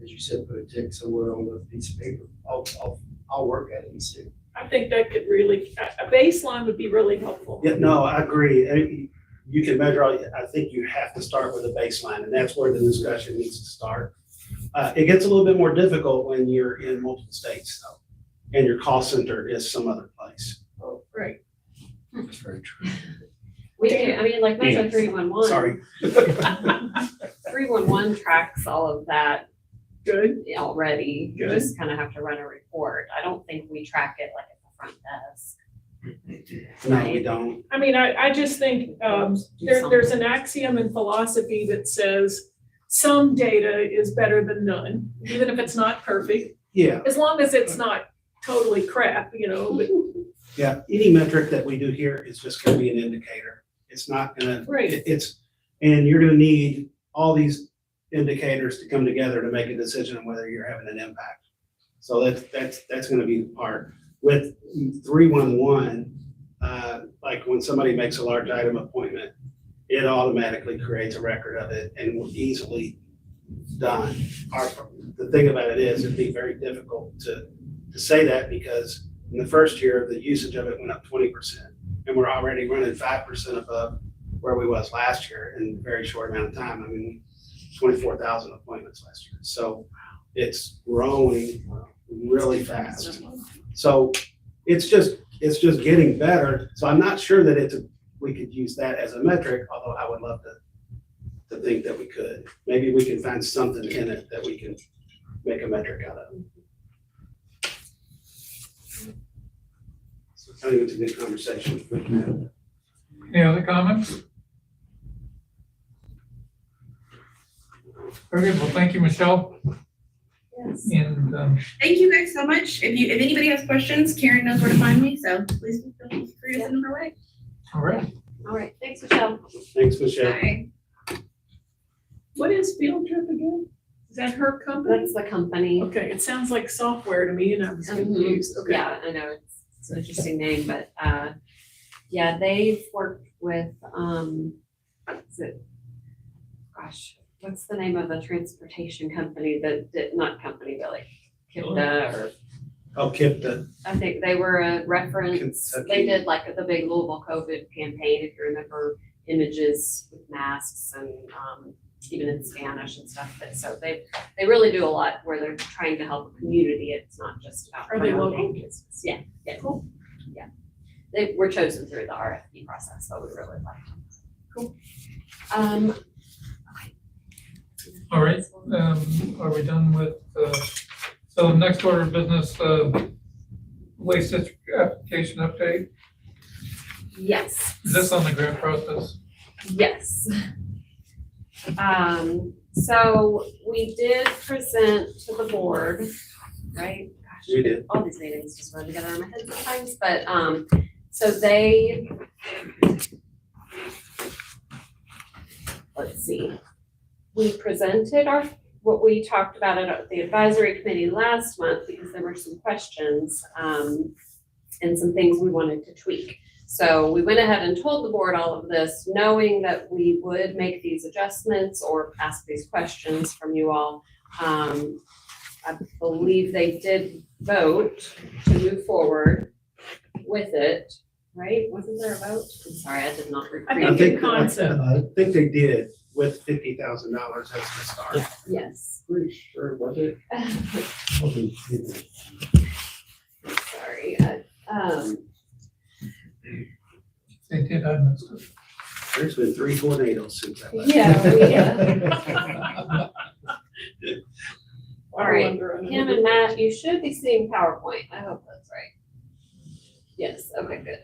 S9: as you said, put a tick somewhere on the piece of paper. I'll work at it and see.
S6: I think that could really, a baseline would be really helpful.
S7: Yeah, no, I agree. You can measure, I think you have to start with a baseline, and that's where the discussion needs to start. It gets a little bit more difficult when you're in multiple states, though, and your call center is some other place.
S6: Oh, right.
S9: That's very true.
S1: We do, I mean, like Metro
S7: Yeah.
S1: 311.
S7: Sorry.
S1: 311 tracks all of that
S6: Good.
S1: already. You
S6: Good.
S1: just kind of have to run a report. I don't think we track it like at the front desk.
S7: No, we don't.
S6: I mean, I just think, there's an axiom in philosophy that says some data is better than none, even if it's not perfect,
S7: Yeah,
S6: as long as it's not totally crap, you know, but,
S7: yeah. Any metric that we do here is just gonna be an indicator. It's not gonna,
S6: right.
S7: and you're gonna need all these indicators to come together to make a decision on whether you're having an impact. So that's gonna be the part. With 311, like when somebody makes a large item appointment, it automatically creates a record of it and will easily done. The thing about it is, it'd be very difficult to say that because in the first year, the usage of it went up 20%. And we're already running 5% above where we was last year in a very short amount of time. I mean, 24,000 appointments last year. So it's growing really fast. So it's just getting better. So I'm not sure that we could use that as a metric, although I would love to think that we could. Maybe we can find something in it that we can make a metric out of. So I think it's a good conversation.
S3: Any other comments? Very good. Well, thank you, Michelle.
S1: Yes.
S3: And,
S4: Thank you guys so much. If anybody has questions, Karen knows where to find me, so please feel free to send them her way.
S3: all right.
S1: All right, thanks, Michelle.
S7: Thanks, Michelle.
S4: Bye.
S6: What is Field Trip again? Is that her company?
S1: That's the company.
S6: Okay, it sounds like software to me and I was confused. Okay.
S1: Yeah, I know, it's an interesting name, but, yeah, they've worked with, what's the name of the transportation company that did, not company, but like Kipta or,
S7: I'll keep the,
S1: I think they were a reference.
S7: Kentucky.
S1: They did like the big Louisville COVID campaign, if you remember, images with masks and, even in Spanish and stuff, but so they really do a lot where they're trying to help a community. It's not just about.
S6: Are they
S1: promoting
S6: local?
S1: business. Yeah, yeah, cool. Yeah. They were chosen through the RFP process, so we really like them. Cool.
S3: All right. Are we done with, so next order of business, waste district application update?
S1: Yes.
S3: Is this on the grant process?
S1: Yes. So we did present to the board, right? Gosh,
S7: We did.
S1: all these meetings just run together in my head sometimes, but, so they, let's see. We presented what we talked about at the advisory committee last month because there were some questions, and some things we wanted to tweak. So we went ahead and told the board all of this, knowing that we would make these adjustments or ask these questions from you all. I believe they did vote to move forward with it, right? Wasn't there a vote? I'm sorry, I did not
S6: I
S1: read.
S6: think in concept.
S7: I think they did with $50,000 as the start.
S1: Yes.
S5: Pretty sure, was it?
S1: Sorry,
S3: They did, I missed it.
S7: There's been 3 tornadoes since I left.
S1: yeah, we,
S6: Water
S1: right.
S6: under an
S1: Kim and Matt, you should be seeing PowerPoint. I hope that's right. Yes, okay, good.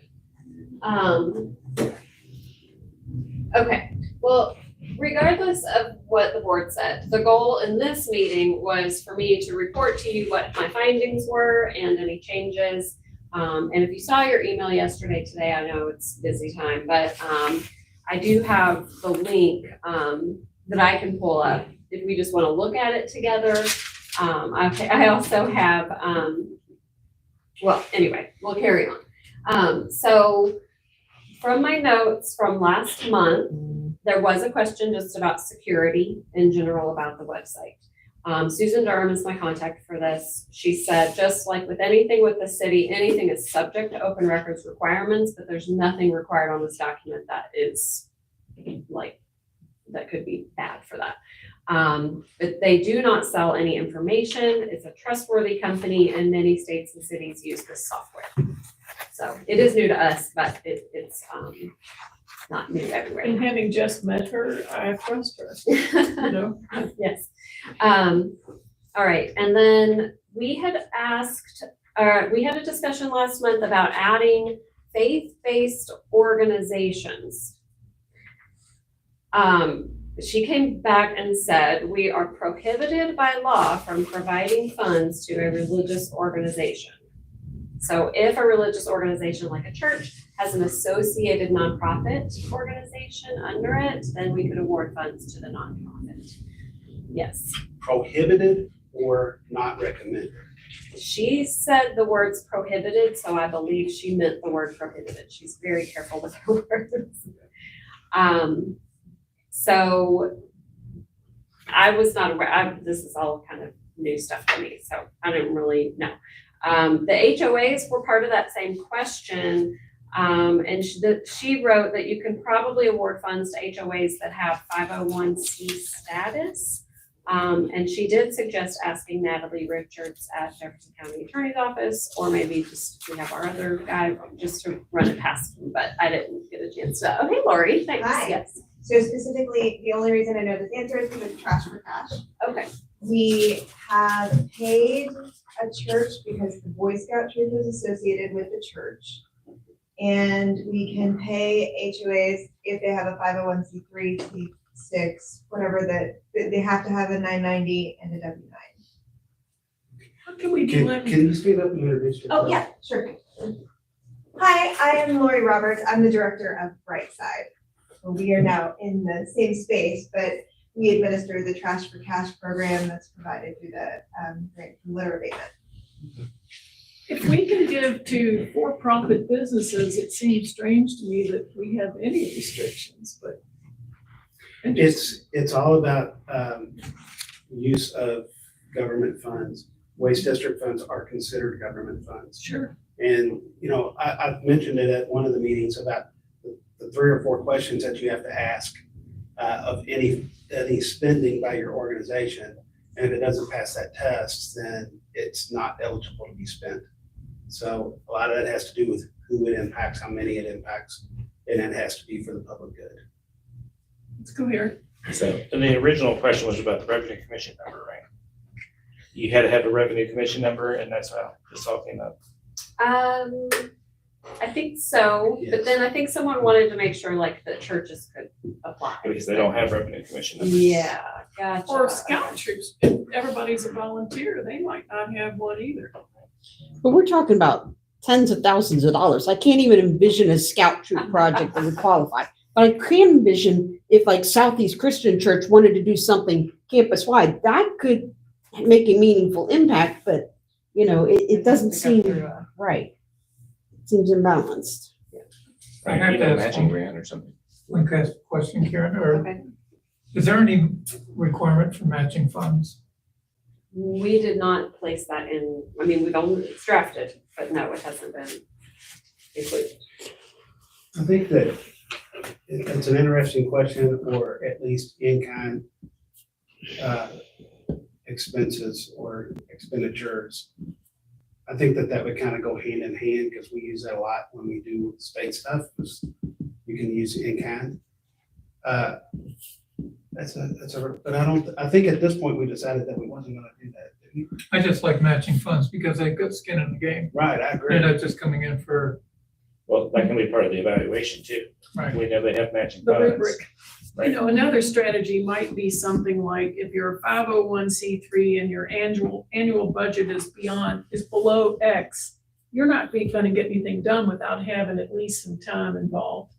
S1: Okay, well, regardless of what the board said, the goal in this meeting was for me to report to you what my findings were and any changes. And if you saw your email yesterday, today, I know it's busy time, but I do have the link that I can pull up if we just want to look at it together. I also have, well, anyway, we'll carry on. So from my notes from last month, there was a question just about security in general about the website. Susan Durham is my contact for this. She said, just like with anything with the city, anything is subject to open records requirements, but there's nothing required on this document that is like, that could be bad for that. But they do not sell any information. It's a trustworthy company and many states and cities use this software. So it is new to us, but it's not new everywhere.
S6: And having just met her, I trust her, you know?
S1: Yes. All right, and then we had we had a discussion last month about adding faith-based organizations. She came back and said, we are prohibited by law from providing funds to a religious organization. So if a religious organization like a church has an associated nonprofit organization under it, then we could award funds to the nonprofit. Yes.
S7: Prohibited or not recommended?
S1: She said the words prohibited, so I believe she meant the word prohibited. She's very careful with her words. So I was not aware, this is all kind of new stuff to me, so I didn't really know. The HOAs were part of that same question. And she wrote that you can probably award funds to HOAs that have 501c status. And she did suggest asking Natalie Richards at Jefferson County Attorney's Office, or maybe just, we have our other guy, just to run it past him, but I didn't get a chance to. Oh, hey, Lori, thanks.
S11: Hi.
S1: Yes.
S11: So specifically, the only reason I know this answer is because of Trash for Cash.
S1: Okay.
S11: We have paid a church because the Boy Scout troop is associated with the church. And we can pay HOAs if they have a 501c3, C6, whatever that, they have to have a 990 and a W9.
S6: How can we do
S7: Can
S6: that?
S7: you speak up and introduce yourself?
S11: Oh, yeah, sure. Hi, I am Lori Roberts. I'm the director of Brightside. We are now in the same space, but we administer the Trash for Cash program that's provided through the grant from litter abatement.
S6: If we can give to for-profit businesses, it seems strange to me that we have any restrictions, but.
S7: It's all about use of government funds. Waste district funds are considered government funds.
S6: Sure.
S7: And, you know, I've mentioned it at one of the meetings about the 3 or 4 questions that you have to ask of any spending by your organization. And if it doesn't pass that test, then it's not eligible to be spent. So a lot of that has to do with who it impacts, how many it impacts, and it has to be for the public good.
S6: Let's go here.
S12: So, and the original question was about the revenue commission number, right? You had to have a revenue commission number, and that's how this all came up.
S1: I think so, but then I think someone wanted to make sure like the churches could apply.
S12: Because they don't have revenue commission numbers.
S1: Yeah, gotcha.
S6: Or scout troops, if everybody's a volunteer, they might not have one either.
S2: But we're talking about tens of thousands of dollars. I can't even envision a scout troop project that would qualify. But I can envision if like Southeast Christian Church wanted to do something campus-wide, that could make a meaningful impact, but you know, it doesn't seem right. It seems imbalanced.
S3: I have
S12: You
S3: to
S12: know,
S3: ask
S12: matching grant or something.
S3: one question, Karen, or
S1: Okay.
S3: is there any requirement for matching funds?
S1: We did not place that in, I mean, we've only, it's drafted, but no, it hasn't been included.
S7: I think that it's an interesting question, or at least in-kind expenses or expenditures. I think that would kind of go hand in hand because we use that a lot when we do state stuff. You can use in-kind. But I think at this point we decided that we wasn't gonna do that, didn't
S3: I just like matching funds because they've got skin in the game.
S7: Right, I agree.
S3: They're not just coming in for,
S12: Well, that can be part of the evaluation too.
S3: right.
S12: We know they have matching
S6: The
S12: funds.
S6: rubric.
S12: Right.
S6: You know, another strategy might be something like if you're a 501c3 and your annual budget is below X, you're not gonna get anything done without having at least some time involved.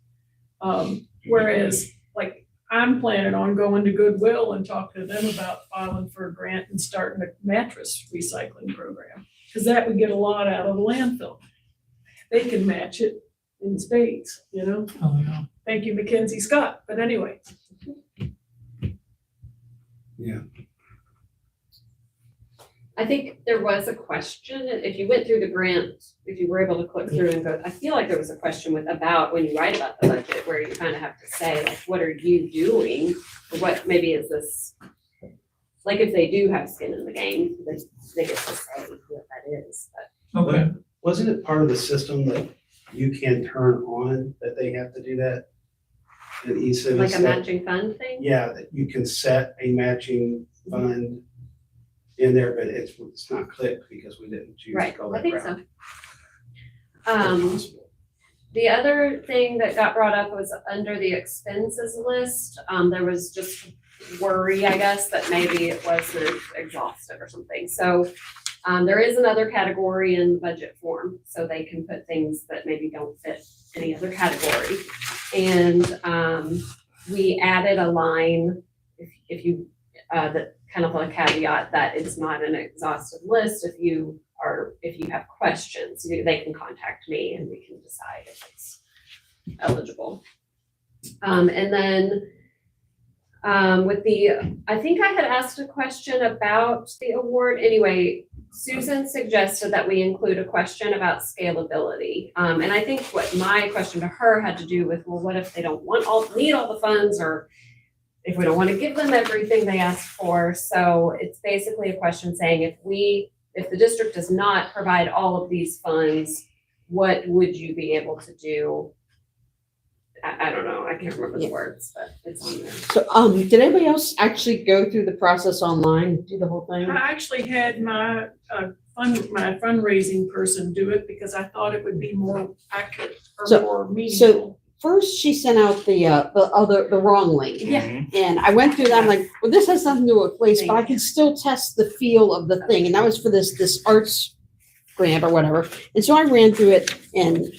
S6: Whereas, like, I'm planning on going to Goodwill and talking to them about filing for a grant and starting a mattress recycling program. Because that would get a lot out of the landfill. They can match it in spades, you know?
S3: Oh, yeah.
S6: Thank you, Mackenzie Scott, but anyway.
S1: I think there was a question, if you went through the grant, if you were able to click through and go, I feel like there was a question about when you write about the budget, where you kind of have to say, like, what are you doing? Or what maybe is this, like, if they do have skin in the game, they get to say what that is, but.
S3: Okay,
S7: Wasn't it part of the system that you can turn on that they have to do that? And he said.
S1: Like a matching fund thing?
S7: Yeah, that you can set a matching fund in there, but it's not clicked because we didn't choose to
S1: Right,
S7: go
S1: I
S7: that
S1: think
S7: route.
S1: so. The other thing that got brought up was under the expenses list, there was just worry, I guess, that maybe it wasn't exhaustive or something. So there is another category in the budget form, so they can put things that maybe don't fit any other category. And we added a line, if you, that kind of a caveat that it's not an exhaustive list. If you have questions, they can contact me and we can decide if it's eligible. And then I think I had asked a question about the award. Anyway, Susan suggested that we include a question about scalability. And I think what my question to her had to do with, well, what if they don't need all the funds, or if we don't want to give them everything they asked for? So it's basically a question saying, if the district does not provide all of these funds, what would you be able to do? I don't know, I can't remember the words, but it's on there.
S2: So, did anybody else actually go through the process online, do the whole thing?
S6: I actually had my fundraising person do it because I thought it would be more accurate or more meaningful.
S2: First, she sent out the wrong link.
S1: Yeah.
S2: And I went through that, I'm like, well, this has nothing to do with waste, but I can still test the feel of the thing. And that was for this arts grant or whatever. And so I ran through it and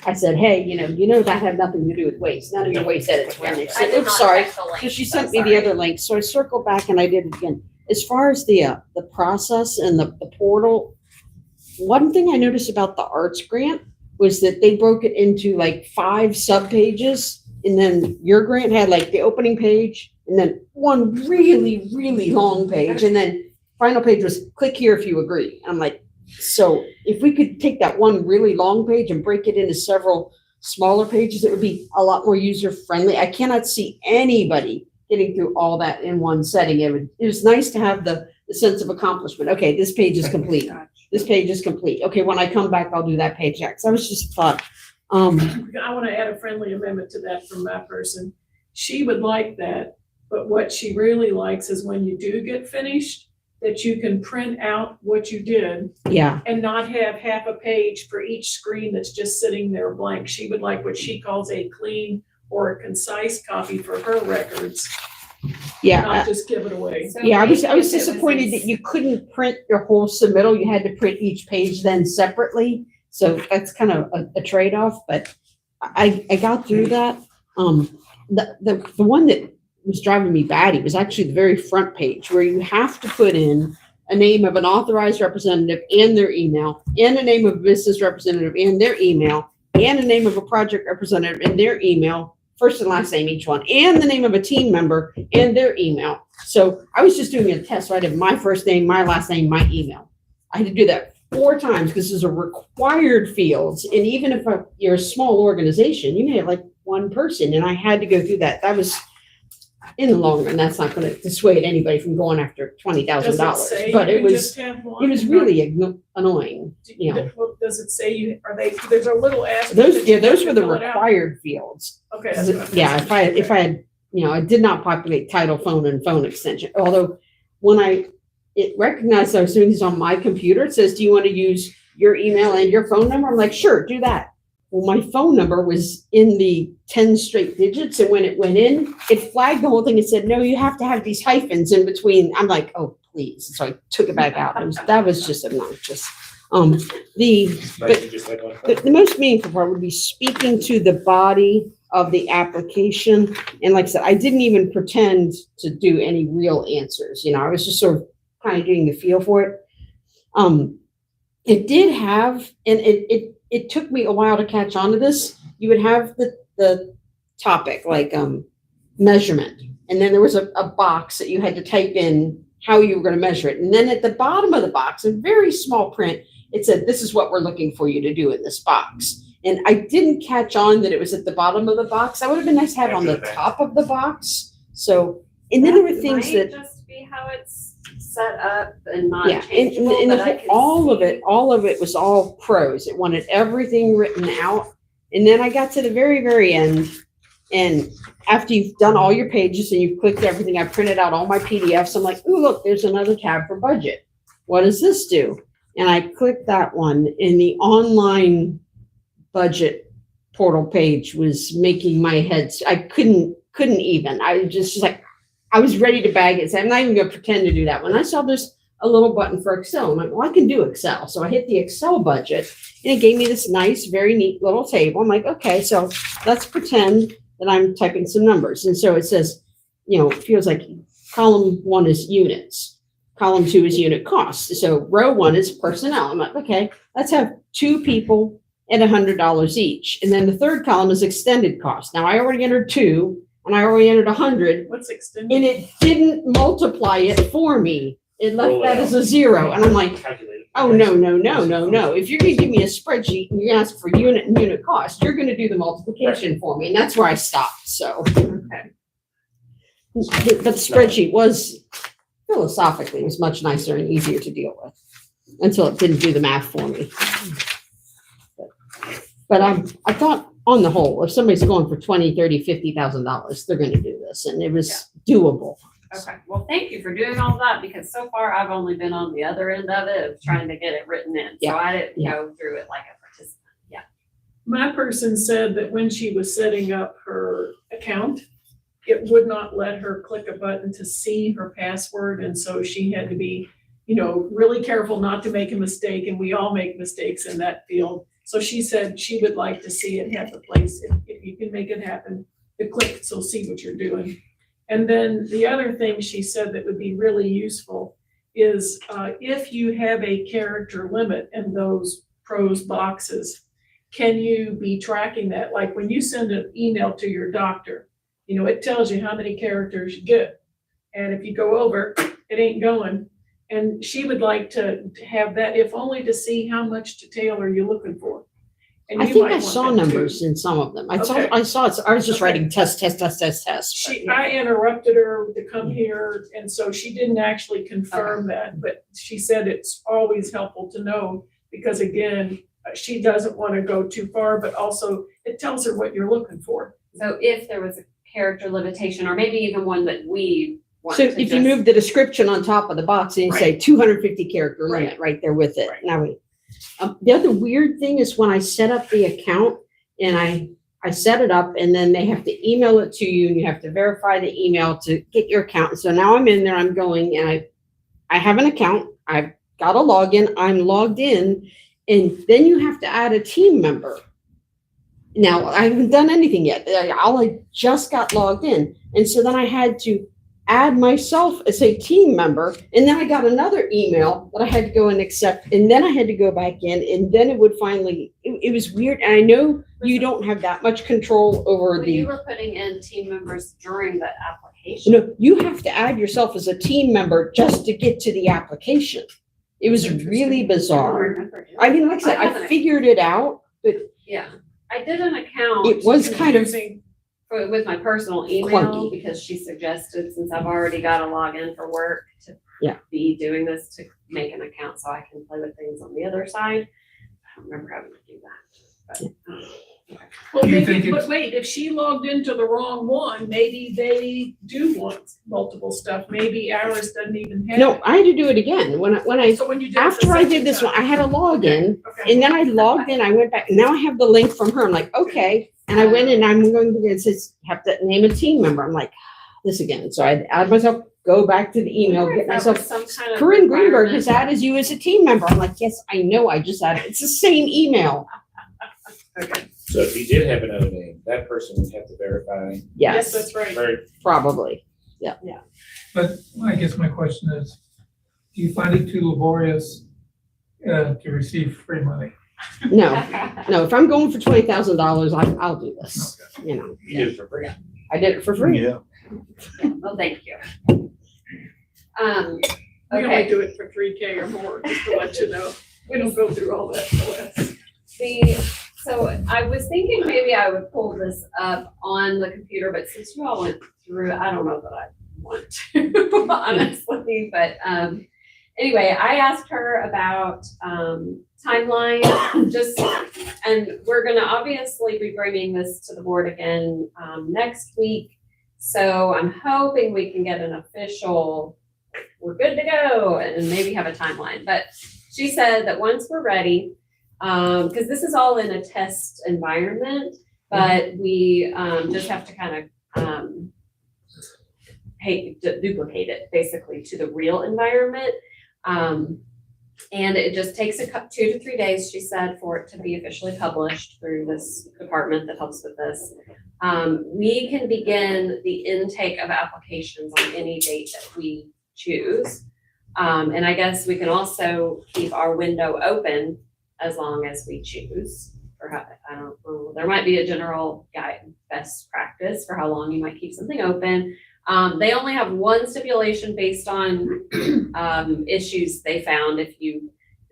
S2: I said, hey, that had nothing to do with waste. None of your waste edits were in there. She said, oops, sorry. So she sent me the other link. So I circled back and I did it again. As far as the process and the portal, one thing I noticed about the arts grant was that they broke it into like 5 subpages, and then your grant had like the opening page and then one really, really long page, and then final page was click here if you agree. I'm like, so if we could take that one really long page and break it into several smaller pages, it would be a lot more user friendly. I cannot see anybody getting through all that in one setting. It was nice to have the sense of accomplishment. Okay, this page is complete. This page is complete. Okay, when I come back, I'll do that page next. I was just thought,
S6: I want to add a friendly amendment to that from my person. She would like that, but what she really likes is when you do get finished, that you can print out what you did
S2: yeah,
S6: and not have half a page for each screen that's just sitting there blank. She would like what she calls a clean or a concise copy for her records,
S2: yeah.
S6: not just give it away.
S1: So
S2: Yeah, I was
S1: maybe if it
S2: disappointed that you couldn't print your whole submittal. You had to print each page then separately. So that's kind of a trade-off, but I got through that. The one that was driving me batty was actually the very front page, where you have to put in a name of an authorized representative and their email, and a name of a business representative and their email, and a name of a project representative and their email, first and last name each one, and the name of a team member and their email. So I was just doing a test, so I did my first name, my last name, my email. I had to do that 4 times because this is a required fields. And even if you're a small organization, you may have like one person, and I had to go through that. That was, in the long run, that's not going to dissuade anybody from going after $20,000. But it was really annoying, you know.
S6: Does it say there's a little asterisk?
S2: Those were the required fields.
S6: Okay. That's what
S2: Yeah, if I had, I did not populate title, phone, and phone extension. Although when I it recognized I was doing this on my computer. It says, do you want to use your email and your phone number? I'm like, sure, do that. Well, my phone number was in the 10 straight digits. And when it went in, it flagged the whole thing and said, no, you have to have these hyphens in between. I'm like, oh, please. So I took it back out. That was just obnoxious.
S12: Nice to just like one.
S2: The most meaningful part would be speaking to the body of the application. And like I said, I didn't even pretend to do any real answers. You know, I was just sort of kind of getting the feel for it. It did have, and it took me a while to catch on to this. You would have the topic like measurement. And then there was a box that you had to type in how you were going to measure it. And then at the bottom of the box, in very small print, it said, this is what we're looking for you to do in this box. And I didn't catch on that it was at the bottom of the box. That would have been nice to have on the top of the box. So, and then there were things
S1: Might
S2: that,
S1: just be how it's set up and not
S2: yeah, and
S1: changeable, but I can
S2: all of
S1: see-
S2: it was all prose. It wanted everything written out. And then I got to the very, very end. And after you've done all your pages and you've clicked everything, I printed out all my PDFs. I'm like, ooh, look, there's another tab for budget. What does this do? And I clicked that one, and the online budget portal page was making my head, I couldn't even. I was just like, I was ready to bag it. So I'm not even gonna pretend to do that. When I saw there's a little button for Excel, I'm like, well, I can do Excel. So I hit the Excel budget, and it gave me this nice, very neat little table. I'm like, okay, so let's pretend that I'm typing some numbers. And so it says, you know, it feels like column 1 is units. Column 2 is unit cost. So row 1 is personnel. I'm like, okay, let's have 2 people at $100 each. And then the third column is extended cost. Now I already entered 2 and I already entered 100,
S6: What's extended?
S2: and it didn't multiply it for me. It left
S12: Roll it
S2: that
S12: out.
S2: as a 0. And I'm like,
S12: Calculate it.
S2: oh, no. If you're gonna give me a spreadsheet and you ask for unit and unit cost, you're gonna do the multiplication for me. And that's where I stopped, so.
S1: Okay.
S2: But the spreadsheet was philosophically, it was much nicer and easier to deal with until it didn't do the math for me. But I thought on the whole, if somebody's going for $20,000, $30,000, $50,000, they're gonna do this, and it was doable.
S1: Okay, well, thank you for doing all that, because so far I've only been on the other end of it, of trying to get it written in.
S2: Yeah,
S1: So I didn't
S2: yeah.
S1: go through it like a participant. Yeah.
S6: My person said that when she was setting up her account, it would not let her click a button to see her password. And so she had to be, you know, really careful not to make a mistake. And we all make mistakes in that field. So she said she would like to see it have the place, if you can make it happen, to click, so see what you're doing. And then the other thing she said that would be really useful is if you have a character limit in those prose boxes, can you be tracking that? Like when you send an email to your doctor, you know, it tells you how many characters you get. And if you go over, it ain't going. And she would like to have that, if only to see how much detail are you looking for. And
S2: I
S6: you
S2: think
S6: might
S2: I
S6: want
S2: saw
S6: that too.
S2: numbers in some of them. I saw
S6: Okay.
S2: it. So I was just
S6: Okay.
S2: writing test. but
S6: She,
S2: yeah.
S6: I interrupted her to come here, and so she didn't actually confirm that, but she said it's always helpful to know, because again, she doesn't want to go too far, but also it tells her what you're looking for.
S1: So if there was a character limitation, or maybe even one that we want
S2: So
S1: to
S2: if you
S1: just-
S2: move the description on top of the box and you say 250 character limit right there with it.
S1: Right.
S2: Now, the other weird thing is when I set up the account and I set it up, and then they have to email it to you, and you have to verify the email to get your account. So now I'm in there, I'm going, and I have an account, I've got a login, I'm logged in, and then you have to add a team member. Now, I haven't done anything yet. I just got logged in. And so then I had to add myself as a team member. And then I got another email that I had to go and accept. And then I had to go back in. And then it would finally, it was weird. And I know you don't have that much control over
S1: When you
S2: the,
S1: were putting in team members during the
S2: you
S1: application.
S2: know, you have to add yourself as a team member just to get to the application. It was really
S1: I don't
S2: bizarre.
S1: remember.
S2: I mean, like I said,
S1: I haven't-
S2: I figured it out, but
S1: Yeah, I did an account.
S2: it was kind of,
S1: with my personal email,
S2: Clunky.
S1: because she suggested, since I've already got a login for work, to
S2: Yeah.
S1: be doing this, to make an account so I can play with things on the other side. I don't remember having to do that, but, okay.
S6: Well,
S3: Do you
S6: maybe,
S3: think
S6: but
S3: it's-
S6: wait, if she logged into the wrong one, maybe they do want multiple stuff. Maybe ours doesn't even have.
S2: No, I had to do it again. When I,
S6: So when you did it the
S2: after I did
S6: second
S2: this one,
S6: time.
S2: I had to log in.
S6: Okay.
S2: And then I logged in, I went back, now I have the link from her. I'm like, okay. And I went in, I'm going to, it says, have to name a team member. I'm like, this again. So I add myself, go back to the email, get
S1: That
S2: myself.
S1: was some kind of
S2: Corinne Greenberg
S1: requirement.
S2: has added you as a team member. I'm like, yes, I know, I just added, it's the same email.
S6: Okay.
S12: So if you did have another name, that person would have to verify.
S6: Yes,
S2: Yes,
S6: that's right.
S12: Very,
S2: probably.
S3: But I guess my question is, do you find it too laborious to receive free money?
S2: No, no, if I'm going for $20,000, I'll do this, you know.
S12: you did it for free.
S2: I did it for free.
S10: Yeah.
S1: Well, thank you.
S6: We only
S1: Okay,
S6: do it for 3K or more, just to let you know. We don't go through all that for less.
S1: so I was thinking maybe I would pull this up on the computer, but since you all went through, I don't know that I want to, honestly, but, anyway, I asked her about, timeline, and we're gonna obviously be bringing this to the board again, next week. So I'm hoping we can get an official, we're good to go, and maybe have a timeline. But she said that once we're ready, because this is all in a test environment, but we just have to kind of duplicate it basically to the real environment. And it just takes 2 to 3 days, she said, for it to be officially published through this department that helps with this. We can begin the intake of applications on any date that we choose. And I guess we can also keep our window open as long as we choose. I don't know, there might be a general guide, best practice for how long you might keep something open. They only have one stipulation based on issues they found.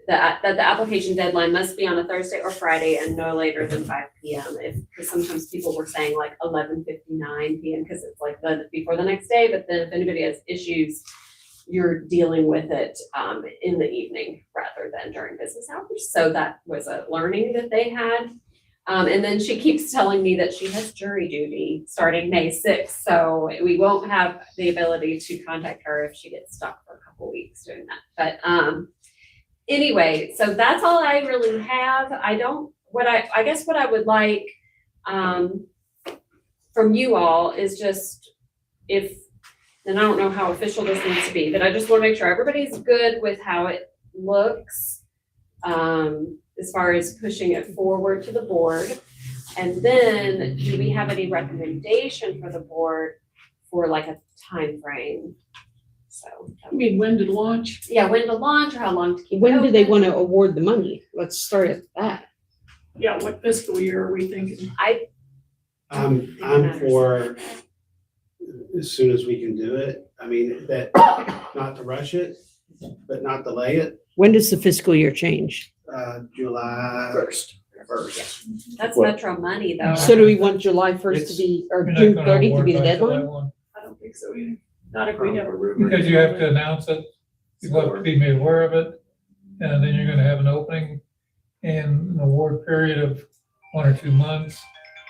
S1: That the application deadline must be on a Thursday or Friday and no later than 5 p.m. Because sometimes people were saying like 11:59 p.m. because it's like before the next day. But then if anybody has issues, you're dealing with it in the evening rather than during business hours. So that was a learning that they had. And then she keeps telling me that she has jury duty starting May 6th. So we won't have the ability to contact her if she gets stuck for a couple weeks doing that. But anyway, so that's all I really have. I guess what I would like from you all is just and I don't know how official this needs to be, but I just want to make sure everybody's good with how it looks. As far as pushing it forward to the board. And then do we have any recommendation for the board for like a time frame? So,
S6: I mean, when to launch?
S1: yeah, when to launch or how long to keep it
S2: When do they
S1: open?
S2: want to award the money? Let's start at that.
S6: Yeah, what fiscal year are we thinking?
S7: I'm for as soon as we can do it. I mean, not to rush it, but not delay it.
S2: When does the fiscal year change?
S7: July 1st.
S1: That's
S12: What?
S1: Metro money though.
S2: So do we want July 1st to be, or
S3: You're not
S2: June
S3: gonna
S2: 30th to
S3: award
S2: be the
S3: back to that
S2: deadline?
S3: one,
S6: I don't think so either. Not if we have a rubric.
S3: because you have to announce it, people have to be made aware of it, and then you're gonna have an opening and an award period of 1 or 2 months,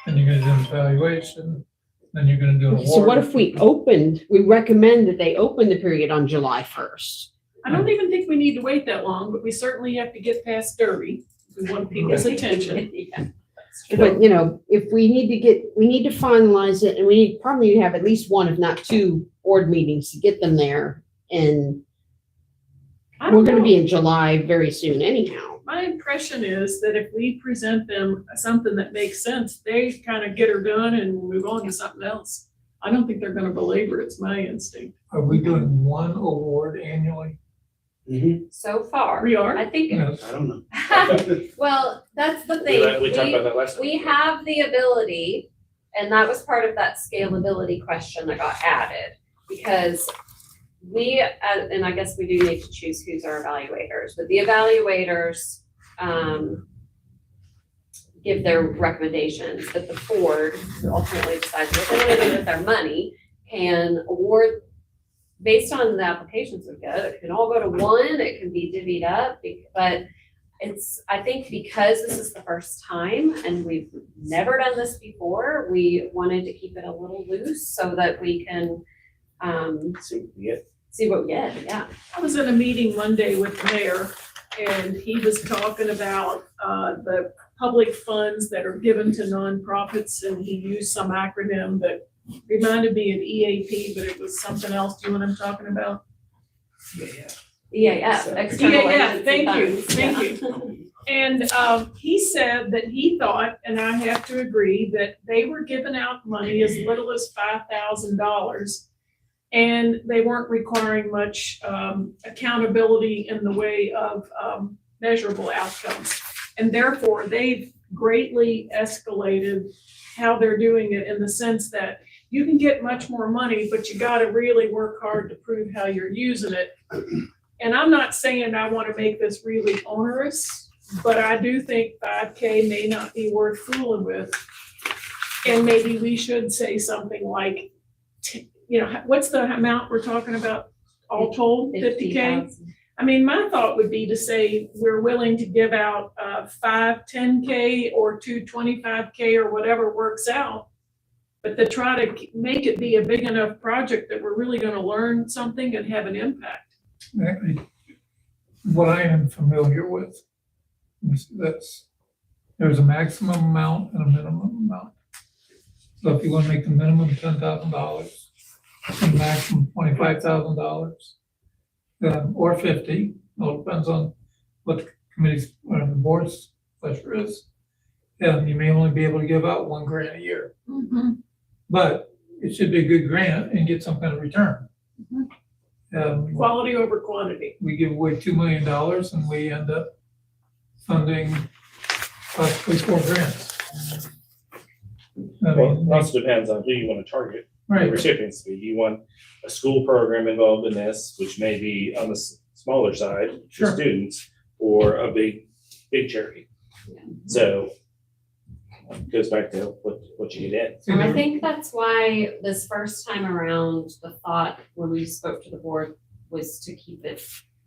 S3: and you're gonna do an evaluation, then you're gonna do an award.
S2: So what if we recommend that they open the period on July 1st?
S6: I don't even think we need to wait that long, but we certainly have to get past Derby. We want people's attention.
S1: Yeah.
S2: But, you know, if we need to finalize it, and we probably need to have at least one, if not 2 board meetings to get them there. And
S6: I
S2: we're
S6: don't
S2: gonna
S6: know.
S2: be in July very soon anyhow.
S6: My impression is that if we present them something that makes sense, they kind of get her done and move on to something else. I don't think they're gonna belabor, it's my instinct.
S3: Are we doing one award annually?
S1: So far.
S6: We are?
S1: I think,
S3: Yes.
S7: I don't know.
S1: well, that's the thing.
S12: We talked about that last time.
S1: We have the ability, and that was part of that scalability question that got added, because and I guess we do need to choose who's our evaluators, but the evaluators give their recommendations, but the board who ultimately decides what they want to do with their money can award based on the applications we get. It can all go to one, it can be divvied up, but I think because this is the first time and we've never done this before, we wanted to keep it a little loose so that we can, see what we get, yeah.
S6: I was in a meeting Monday with the mayor, and he was talking about the public funds that are given to nonprofits, and he used some acronym that reminded me of EAP, but it was something else. Do you know what I'm talking about?
S1: EAF, external
S6: EAF,
S1: agency
S6: thank you,
S1: funds,
S6: thank
S1: yeah.
S6: you. And he said that he thought, and I have to agree, that they were giving out money as little as $5,000. And they weren't requiring much accountability in the way of measurable outcomes. And therefore, they've greatly escalated how they're doing it in the sense that you can get much more money, but you gotta really work hard to prove how you're using it. And I'm not saying I wanna make this really onerous, but I do think 5K may not be worth fooling with. And maybe we should say something like, what's the amount we're talking about all told, 50K?
S1: 50,000.
S6: I mean, my thought would be to say, we're willing to give out 5, 10K or 2, 25K or whatever works out. But to try to make it be a big enough project that we're really gonna learn something and have an impact.
S3: What I am familiar with is this. There's a maximum amount and a minimum amount. So if you want to make the minimum $10,000, and maximum $25,000, or 50, all depends on what the committee's, or the board's pleasure is. And you may only be able to give out $1,000 a year, but it should be a good grant and get some kind of return.
S6: Quality over quantity.
S3: We give away $2 million and we end up funding possibly 4 grants. I
S12: Well,
S3: mean,
S12: it also depends on who you want to target. The
S3: right,
S12: recipients to be. Do you want a school program involved in this, which may be on the smaller side for
S3: Sure.
S12: students, or a big charity? So it goes back to what you get in.
S1: And I think that's why this first time around, the thought when we spoke to the board was to keep it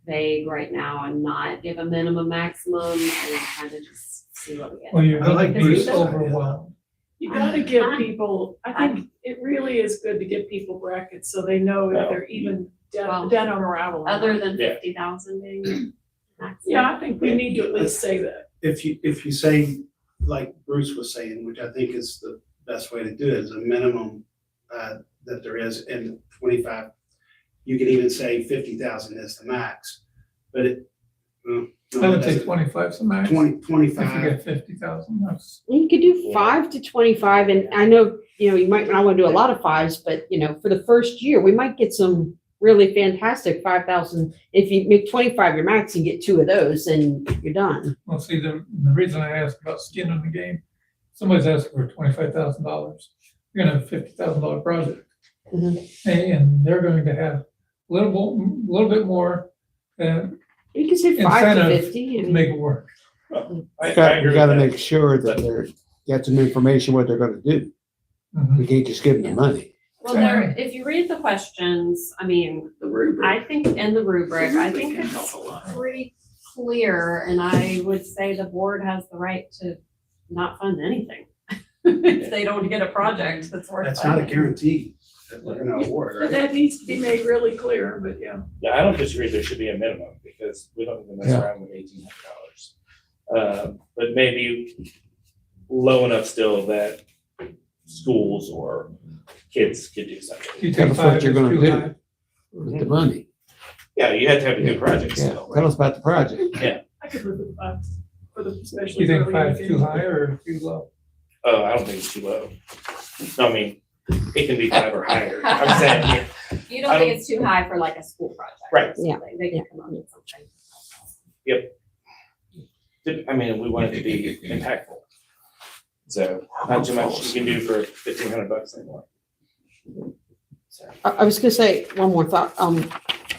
S1: vague right now and not give a minimum maximum and kind of just see what we get.
S3: well, you're
S7: I
S3: gonna
S7: like
S3: be
S7: Bruce's idea.
S3: overwhelmed.
S6: You gotta give people, I think it really is good to give people brackets so they know if they're even
S1: Well,
S6: dead on arrival. or not.
S1: Other than
S12: Yeah.
S1: 50,000 being maximum.
S6: Yeah, I think we need to at least say that.
S7: If you say, like Bruce was saying, which I think is the best way to do it, is a minimum that there is, and 25, you can even say 50,000 is the max, but
S3: I would say 25 is the max.
S7: 20,
S3: If you
S7: 25,
S3: get 50,000, that's,
S2: You could do 5 to 25, and I know, you might not want to do a lot of 5s, but, for the first year, we might get some really fantastic 5,000. If you make 25 your max, you get 2 of those and you're done.
S3: well, see, the reason I asked about skin in the game, somebody's asking for $25,000. You're gonna have a $50,000 project.
S2: Mhm.
S3: And they're going to have a little bit more to
S2: You can say 5 to
S3: Incentive
S2: 50. I mean,
S3: make it work.
S12: I
S5: You
S12: agree
S5: gotta
S12: with that.
S5: make sure that they're, get some information what they're gonna do.
S3: Mhm.
S5: We can't just give them the money.
S1: Well, there, if you read the questions, I mean,
S6: The rubric.
S1: I think in the rubric, I think
S6: Can
S1: it's
S6: help a lot.
S1: pretty clear, and I would say the board has the right to not fund anything. If they don't get a project that's worth
S7: that's not a
S1: funding.
S7: guarantee that we're gonna award,
S6: But
S7: right?
S6: that needs to be made really clear, but yeah.
S12: Yeah, I don't disagree. There should be a minimum because we don't even mess
S5: Yeah.
S12: around with $1,800. But maybe low enough still that schools or kids could do something.
S3: You
S5: Tell
S3: take
S5: us what
S3: 5
S5: you're
S3: is
S5: gonna
S3: too
S5: do.
S3: high.
S5: With the money.
S12: Yeah, you have to have a good project
S5: Yeah,
S12: still.
S5: tell us about the project.
S6: I could live with 5 for the especially.
S3: You think
S6: early
S3: 5 is too
S6: education.
S3: high or too low?
S12: Oh, I don't think it's too low. No, I mean, it can be 5 or higher. I'm saying,
S1: You
S12: I
S1: don't think
S12: don't-
S1: it's too high for like a school project?
S12: Right.
S2: Yeah.
S1: They can come up with something.
S12: I mean, we want it to be impactful. So not too much you can do for $1,500 anymore. So,
S2: I was gonna say one more thought.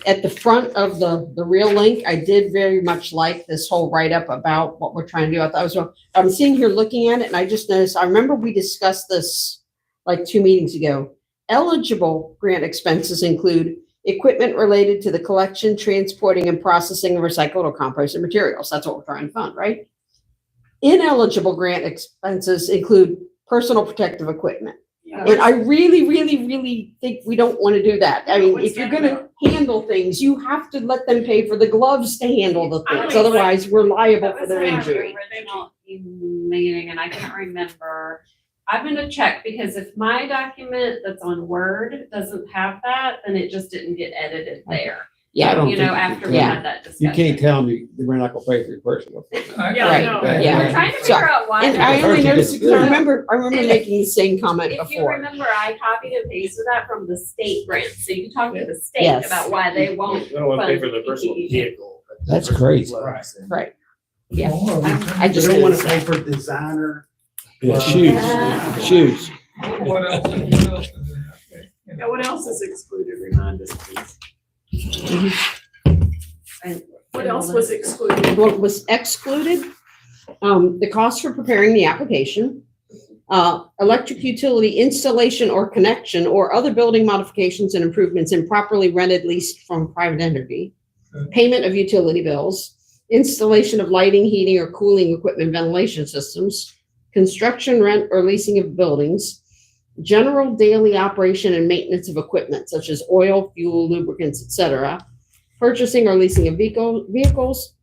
S2: At the front of the real link, I did very much like this whole write-up about what we're trying to do. I thought it was, I'm sitting here looking at it and I just noticed, I remember we discussed this like 2 meetings ago. Eligible grant expenses include equipment related to the collection, transporting, and processing of recycled or composted materials. That's what we're trying to fund, right? Ineligible grant expenses include personal protective equipment. And I really, really, really think we don't want to do that. I mean, if you're gonna handle things, you have to let them pay for the gloves to handle the things. Otherwise, we're liable
S1: That
S2: for
S1: was
S2: their
S1: in our
S2: injury.
S1: original meeting, and I can't remember. I'm gonna check, because if my document that's on Word doesn't have that, then it just didn't get edited there.
S5: I don't
S1: You know,
S5: think
S1: after we
S2: yeah.
S1: had that
S5: You
S1: discussion.
S5: can't tell me that we're not gonna pay for your personal.
S3: I-
S6: Yeah,
S2: Right,
S6: no.
S5: That-
S2: yeah.
S1: We're trying to
S2: So-
S1: figure out why.
S2: And I
S1: that
S2: only
S1: was-
S2: noticed, because I remember making the same comment
S1: If you
S2: before.
S1: remember, I copied and pasted that from the state grant, so you can talk to the state
S2: Yes.
S1: about why they won't.
S12: We don't want to pay for
S1: fund
S12: their personal
S1: PPE.
S12: vehicle.
S5: That's crazy.
S7: Right.
S2: Yeah.
S3: Well,
S2: I
S7: They
S2: just
S7: don't wanna
S2: noticed
S7: pay
S2: that.
S7: for designer.
S5: Yeah, shoes.
S3: What else is in that? Okay.
S6: Yeah, what else is excluded? Remind us, please.
S1: And-
S6: What else was excluded?
S2: What was excluded, the cost for preparing the application, electric utility installation or connection or other building modifications and improvements improperly rented, leased from private entity, payment of utility bills, installation of lighting, heating, or cooling equipment, ventilation systems, construction, rent, or leasing of buildings, general daily operation and maintenance of equipment such as oil, fuel, lubricants, etc., purchasing or leasing of vehicles,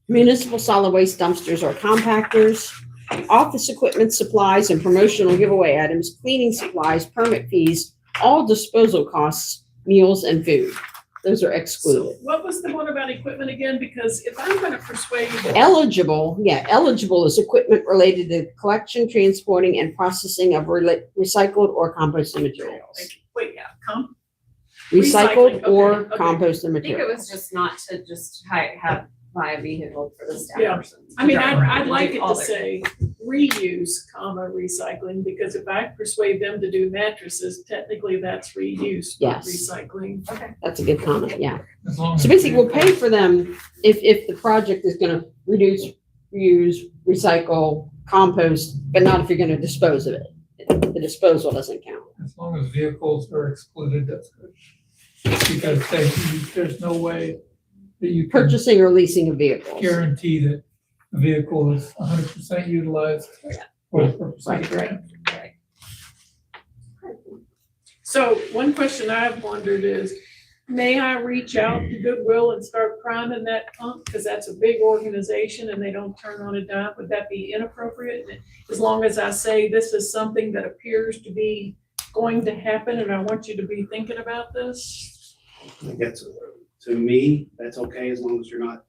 S2: municipal solid waste dumpsters or compactors, office equipment, supplies, and promotional giveaway items, cleaning supplies, permit fees, all disposal costs, meals, and food. Those are
S6: So
S2: excluded.
S6: what was the one about equipment again? Because if I'm gonna persuade.
S2: Eligible is equipment related to collection, transporting, and processing of recycled or composted materials.
S6: Wait, yeah, come.
S2: Recycled
S6: Recycling,
S2: or
S6: okay, okay.
S2: composted
S1: I think it
S2: materials.
S1: was just not to just buy a vehicle for the staff
S6: Yeah.
S1: person. to
S6: I mean,
S1: drive around
S6: I'd
S1: and
S6: like
S1: do
S6: it
S1: all
S6: to
S1: their-
S6: say reuse, recycling, because if I persuade them to do mattresses, technically that's reuse, not
S2: Yes.
S6: recycling.
S2: That's a good comment, yeah.
S3: As long
S2: So
S3: as-
S2: basically, we'll pay for them if the project is gonna reduce, reuse, recycle, compost, but not if you're gonna dispose of it. The disposal doesn't count.
S3: As long as vehicles are excluded, that's good. Because there's no way that you can
S2: Purchasing or leasing of vehicles.
S3: guarantee that the vehicle is 100% utilized for the purpose of the grant.
S6: So one question I've wondered is, may I reach out to Goodwill and start priming that pump? Because that's a big organization and they don't turn on a dime. Would that be inappropriate? As long as I say this is something that appears to be going to happen and I want you to be thinking about this?
S7: I think that's, to me, that's okay as long as you're not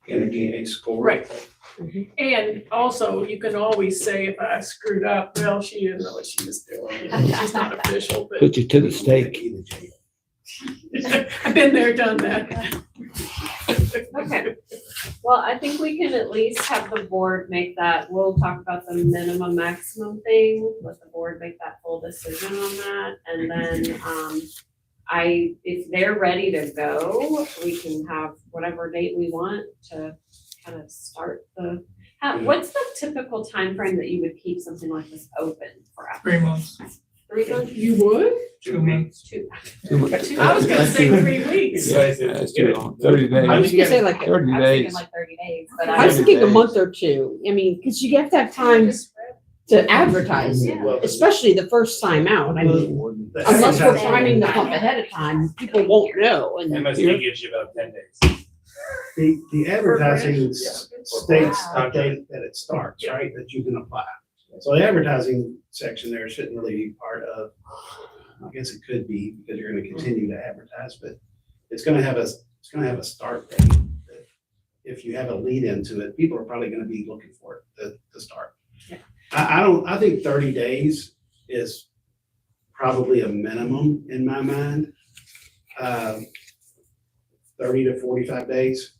S7: gonna get a score.
S6: Right. And also, you can always say if I screwed up, well, she didn't know what she was doing. She's not official, but
S5: Put you to the stake.
S6: I've been there, done that.
S1: Okay. Well, I think we can at least have the board make that, we'll talk about the minimum maximum thing, let the board make that full decision on that, and then, if they're ready to go, we can have whatever date we want to kind of start what's the typical time frame that you would keep something like this open for?
S3: 3 months,
S1: 3 months?
S6: You would?
S3: 2 months.
S1: Two.
S6: I was gonna say 3 weeks.
S5: That's too long. 30 days.
S2: I was gonna say like,
S5: 30
S1: I was thinking
S5: days.
S1: like 30 days, but
S2: I was
S5: 30
S2: thinking a
S5: days.
S2: month or two. I mean, because you have to have time to advertise,
S1: Yeah.
S2: especially the first time out. I mean, unless we're priming the pump ahead of time, people won't know. And
S12: MSD gives you about 10 days.
S7: The advertising states
S12: Yeah.
S7: the date that it starts, right, that you can apply. So the advertising section there shouldn't really be part of, I guess it could be, because you're gonna continue to advertise, but it's gonna have a start date. That If you have a lead into it, people are probably gonna be looking for it to start.
S1: Yeah.
S7: I think 30 days is probably a minimum in my mind. 30 to 45 days.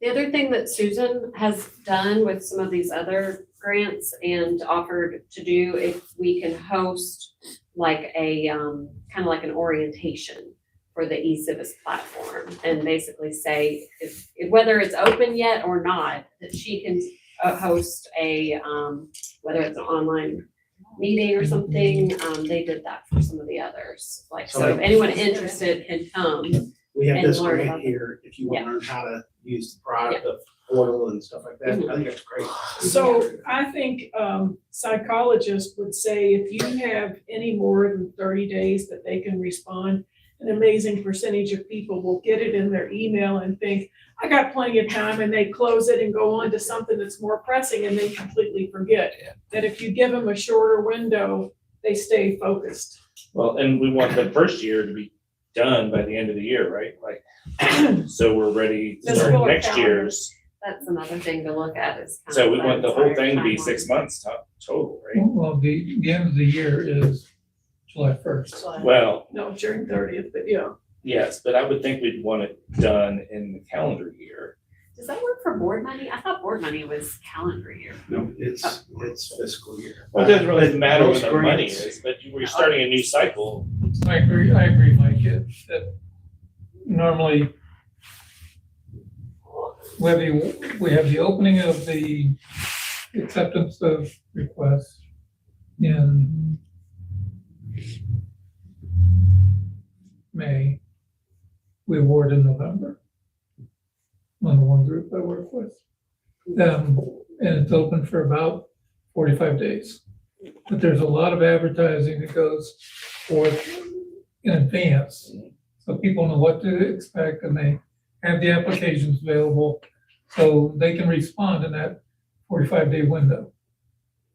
S1: The other thing that Susan has done with some of these other grants and offered to do, if we can host like a, kind of like an orientation for the eCivis platform and basically say if whether it's open yet or not, that she can host a, whether it's an online meeting or something, they did that for some of the others. Like, so if
S7: So-
S1: anyone interested can come.
S7: We have
S1: And
S7: this
S1: learn
S7: grant
S1: about it.
S7: here, if you want to learn how to use the product, the portal and stuff like that. I think that's great.
S6: So I think psychologists would say if you have any more than 30 days that they can respond, an amazing percentage of people will get it in their email and think, I got plenty of time, and they close it and go on to something that's more pressing and they completely forget. That if you give them a shorter window, they stay focused.
S12: Well, and we want the first year to be done by the end of the year, right? Like, so we're ready to
S6: Let's
S12: start
S6: go with
S12: next
S6: calendar.
S12: year's.
S1: That's another thing to look at is. kind
S12: So
S1: of
S12: we
S1: that
S12: want the whole
S1: entire
S12: thing to be
S1: timeline.
S12: 6 months total, right?
S3: Well, the end of the year is July 1st.
S12: Well,
S6: No, June 30th, but yeah.
S12: yes, but I would think we'd want it done in the calendar year.
S1: Does that work for board money? I thought board money was calendar year.
S7: No, it's fiscal year.
S12: Well, it doesn't really
S7: But
S12: matter what
S7: most
S12: the money
S7: grants-
S12: is, but we're starting a new cycle.
S3: I agree, Mike, that normally we have the opening of the acceptance of requests in May. We award in November on the one group I work with. And it's open for about 45 days. But there's a lot of advertising that goes forth in advance. So people know what to expect and they have the applications available. So they can respond in that 45-day window.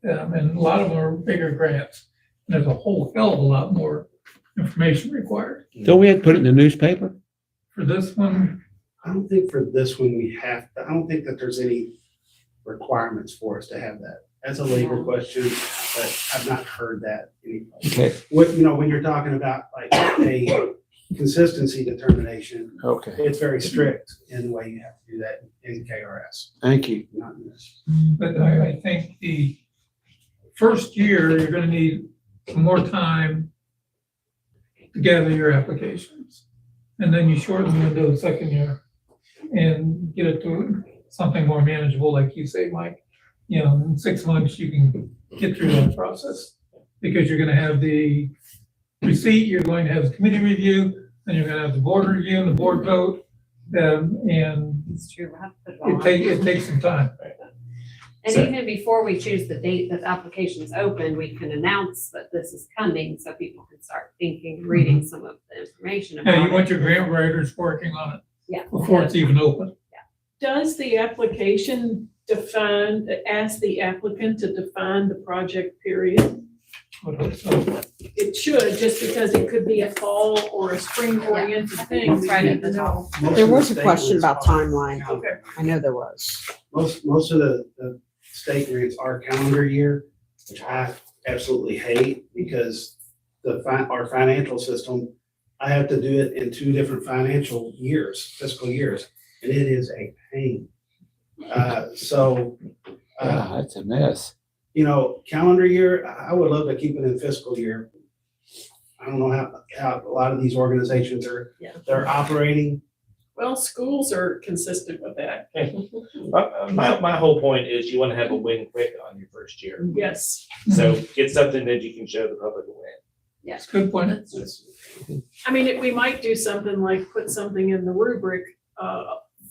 S3: And a lot of them are bigger grants. There's a whole hell of a lot more information required.
S5: Don't we have to put it in the newspaper?
S3: For this one,
S7: I don't think for this one we have, I don't think that there's any requirements for us to have that. That's a legal question, but I've not heard that anyway.
S5: Okay,
S7: What, when you're talking about like a consistency determination,
S5: okay,
S7: it's very strict in the way you have to do that in KRS,
S5: thank you.
S7: not in this.
S3: but I think the first year, you're gonna need some more time to gather your applications. And then you shorten the window the second year and get it to something more manageable, like you say, Mike. In 6 months, you can get through that process. Because you're gonna have the receipt, you're going to have the committee review, then you're gonna have the board review and the board vote. And
S1: It's true, we'll have to put it all on.
S3: it takes some time.
S1: And
S12: So-
S1: even before we choose the date that the application's open, we can announce that this is coming so people can start thinking, reading some of the information about it.
S3: Yeah, you want your grant writers working on it
S1: Yeah.
S3: before it's even open.
S6: Does the application ask the applicant to define the project period?
S3: So,
S6: It should, just because it could be a fall or a spring oriented thing.
S1: It's right at the
S6: top.
S7: Most
S2: There
S7: of the
S2: was a
S7: state
S2: question
S7: ones
S2: about
S7: are
S2: timeline.
S7: calendar
S6: Okay.
S2: I know there was.
S7: Most of the state grants are calendar year, which I absolutely hate because our financial system, I have to do it in 2 different financial years, fiscal years, and it is a pain. So,
S5: That's a mess.
S7: calendar year, I would love to keep it in fiscal year. I don't know how a lot of these organizations they're operating.
S6: Well, schools are consistent with that.
S12: My whole point is you want to have a win quick on your first year.
S6: Yes.
S12: So get something that you can show the public a win.
S3: It's a good point.
S6: I mean, we might do something like put something in the rubric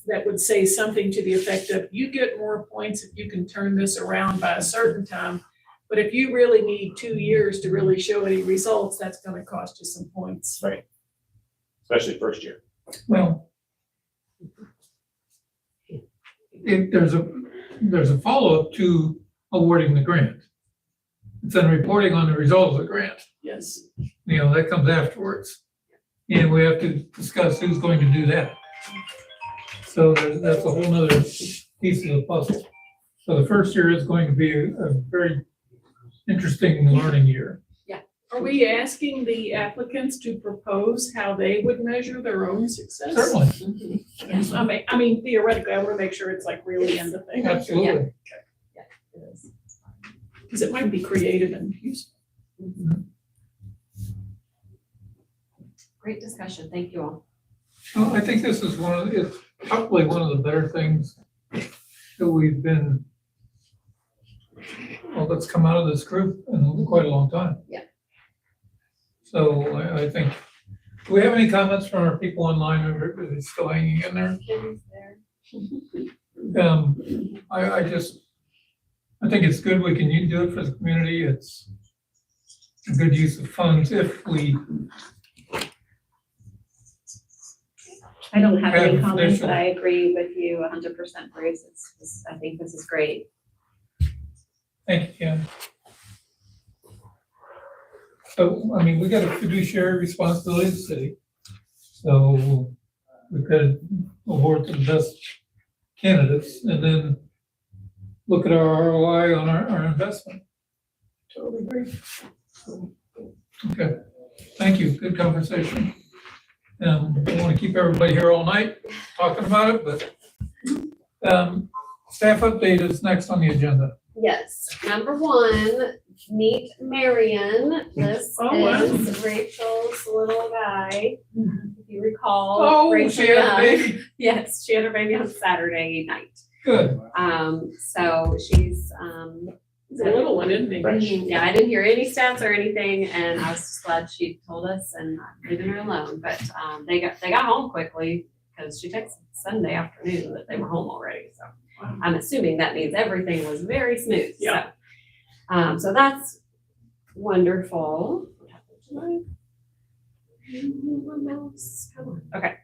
S6: that would say something to the effect of, you get more points if you can turn this around by a certain time. But if you really need 2 years to really show any results, that's gonna cost you some points.
S12: Right. Especially first year.
S3: Well, there's a follow-up to awarding the grant. It's then reporting on the results of the grant.
S6: Yes.
S3: That comes afterwards. And we have to discuss who's going to do that. So that's a whole nother piece of the puzzle. So the first year is going to be a very interesting learning year.
S6: Are we asking the applicants to propose how they would measure their own success?
S3: Certainly,
S6: Yes, I mean theoretically, I wanna make sure it's like really in the thing.
S3: absolutely.
S6: Because it might be creative and useful.
S1: Great discussion, thank you all.
S3: Well, I think this is it's probably one of the better things that we've been that's come out of this group in quite a long time.
S1: Yeah.
S3: So I think, do we have any comments from our people online, or are they still hanging in there? I think it's good, we can do it for the community, it's a good use of funds if we
S8: I don't have any
S3: Have
S8: comments, but
S3: additional-
S8: I agree with you 100%, Bruce. I think this is great.
S3: Thank you, Ken. So, I mean, we got a fiduciary responsibility to the city. So we've got to award to the best candidates and then look at our ROI on our investment.
S6: Totally agree.
S3: Okay, thank you, good conversation. I don't want to keep everybody here all night talking about it, but staff update is next on the agenda.
S1: Yes, number one, meet Marion. This
S6: Oh, wow.
S1: is Rachel's little guy. If you recall.
S3: Oh,
S1: Rachel
S3: she had a
S1: Young.
S3: baby,
S1: Yes, she had her baby on Saturday night.
S3: good.
S1: So she's,
S6: He's a little one, isn't he?
S1: yeah, I didn't hear any stats or anything, and I was just glad she told us and not leaving her alone. But they got home quickly because she texted Sunday afternoon that they were home already. So I'm assuming that means everything was very smooth.
S6: Yeah.
S1: So that's wonderful. What happened to my mouse? Come on. Okay.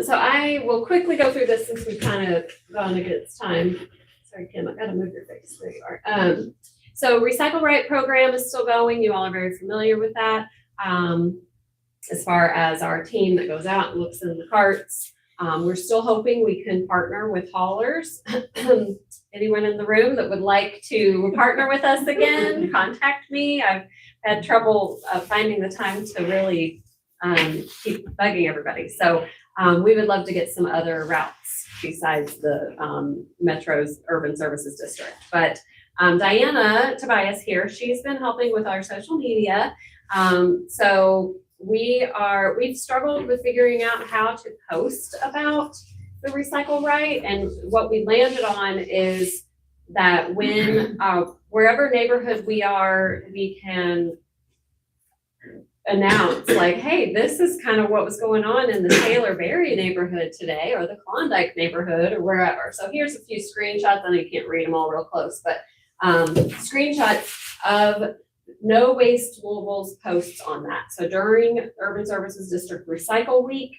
S1: So I will quickly go through this since we've kind of gone against time. Sorry, Kim, I gotta move your face. There you are. So Recycle Right program is still going. You all are very familiar with that. As far as our team that goes out and looks in the carts, we're still hoping we can partner with haulers. Anyone in the room that would like to partner with us again, contact me. I've had trouble finding the time to really keep bugging everybody. So we would love to get some other routes besides the Metro's Urban Services District. But Diana Tobias here, she's been helping with our social media. So we've struggled with figuring out how to post about the Recycle Right. And what we landed on is that when wherever neighborhood we are, we can announce like, hey, this is kind of what was going on in the Taylor Berry neighborhood today, or the Klondike neighborhood, or wherever. So here's a few screenshots. I know you can't read them all real close, but screenshots of No Waste Louisville's posts on that. So during Urban Services District Recycle Week,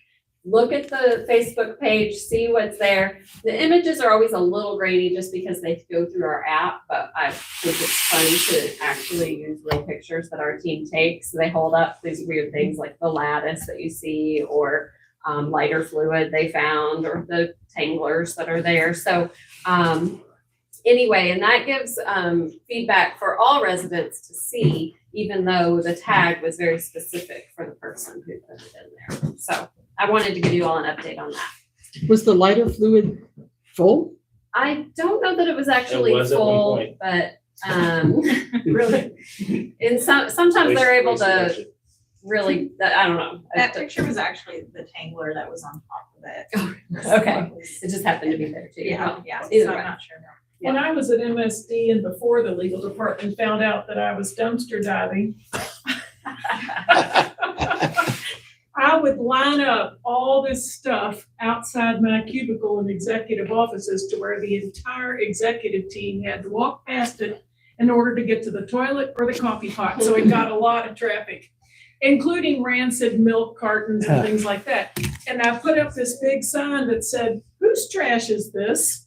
S1: look at the Facebook page, see what's there. The images are always a little grainy just because they go through our app, but I think it's fun to actually use real pictures that our team takes. They hold up these weird things like the lattice that you see, or lighter fluid they found, or the tanglers that are there. So anyway, and that gives feedback for all residents to see, even though the tag was very specific for the person who put it in there. So I wanted to give you all an update on that.
S2: Was the lighter fluid full?
S1: I don't know that it was actually
S12: was at one
S1: full,
S12: point.
S1: but really, in sometimes they're able to really, I don't know.
S11: That picture was actually the tangler that was on top of it.
S1: Okay, it just happened to be there too.
S11: Yeah, yeah, so
S1: Either
S11: I'm
S1: way.
S11: not sure.
S6: When I was at MSD and before the legal department found out that I was dumpster diving, I would line up all this stuff outside my cubicle in executive offices to where the entire executive team had to walk past it in order to get to the toilet or the coffee pot. So it got a lot of traffic, including rancid milk cartons and things like that. And I put up this big sign that said, "Whose trash is this?"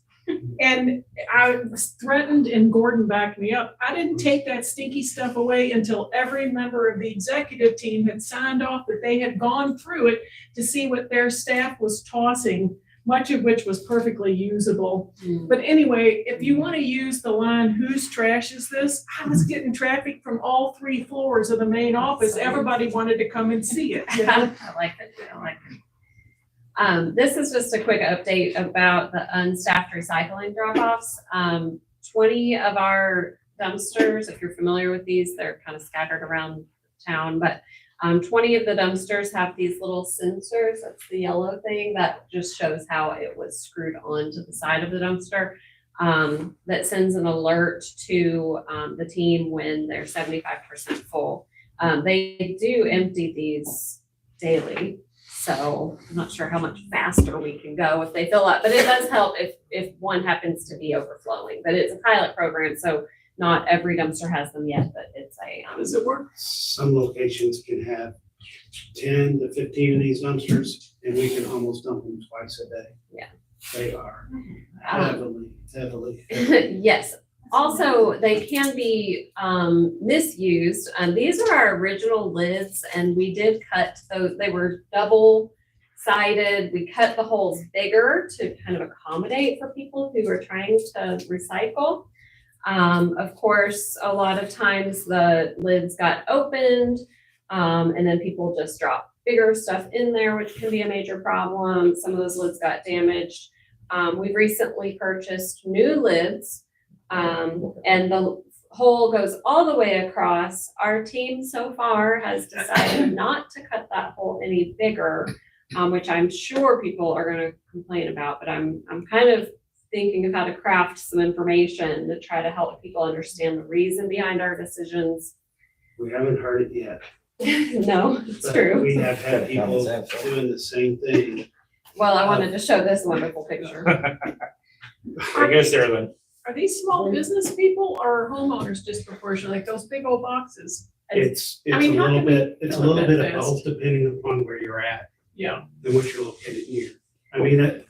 S6: And I was threatened, and Gordon backed me up. I didn't take that stinky stuff away until every member of the executive team had signed off that they had gone through it to see what their staff was tossing, much of which was perfectly usable. But anyway, if you want to use the line, "Whose trash is this?" I was getting traffic from all 3 floors of the main office. Everybody wanted to come and see it, you know?
S1: I like it. I like it. This is just a quick update about the unstaffed recycling drop-offs. 20 of our dumpsters, if you're familiar with these, they're kind of scattered around town, but 20 of the dumpsters have these little sensors. That's the yellow thing that just shows how it was screwed onto the side of the dumpster. that sends an alert to, the team when they're 75% full. They do empty these daily, so I'm not sure how much faster we can go if they fill up, but it does help if one happens to be overflowing. But it's a pilot program, so not every dumpster has them yet, but it's a,
S6: How does it work?
S7: Some locations can have 10 to 15 of these dumpsters, and we can almost dump them twice a day.
S1: Yeah.
S7: They are heavily.
S1: yes. Also, they can be misused. These are our original lids, and we did cut those. They were double-sided. We cut the holes bigger to kind of accommodate for people who are trying to recycle. Of course, a lot of times the lids got opened, and then people just drop bigger stuff in there, which can be a major problem. Some of those lids got damaged. We've recently purchased new lids, and the hole goes all the way across. Our team so far has decided not to cut that hole any bigger, which I'm sure people are gonna complain about, but I'm kind of thinking of how to craft some information to try to help people understand the reason behind our decisions.
S7: We haven't heard it yet.
S1: No, it's
S7: but
S1: true.
S7: We have had people doing the same thing.
S1: Well, I wanted to show this wonderful picture.
S12: I guess they're the,
S6: Are these small business people or homeowners disproportionately, like those big old boxes?
S7: It's
S6: I
S7: a
S6: mean, how
S7: little
S6: can we
S7: bit, it's a
S6: fill it
S7: little
S6: that
S7: bit of
S6: fast?
S7: both depending upon where you're at
S6: Yeah,
S7: and what you're located near. I mean,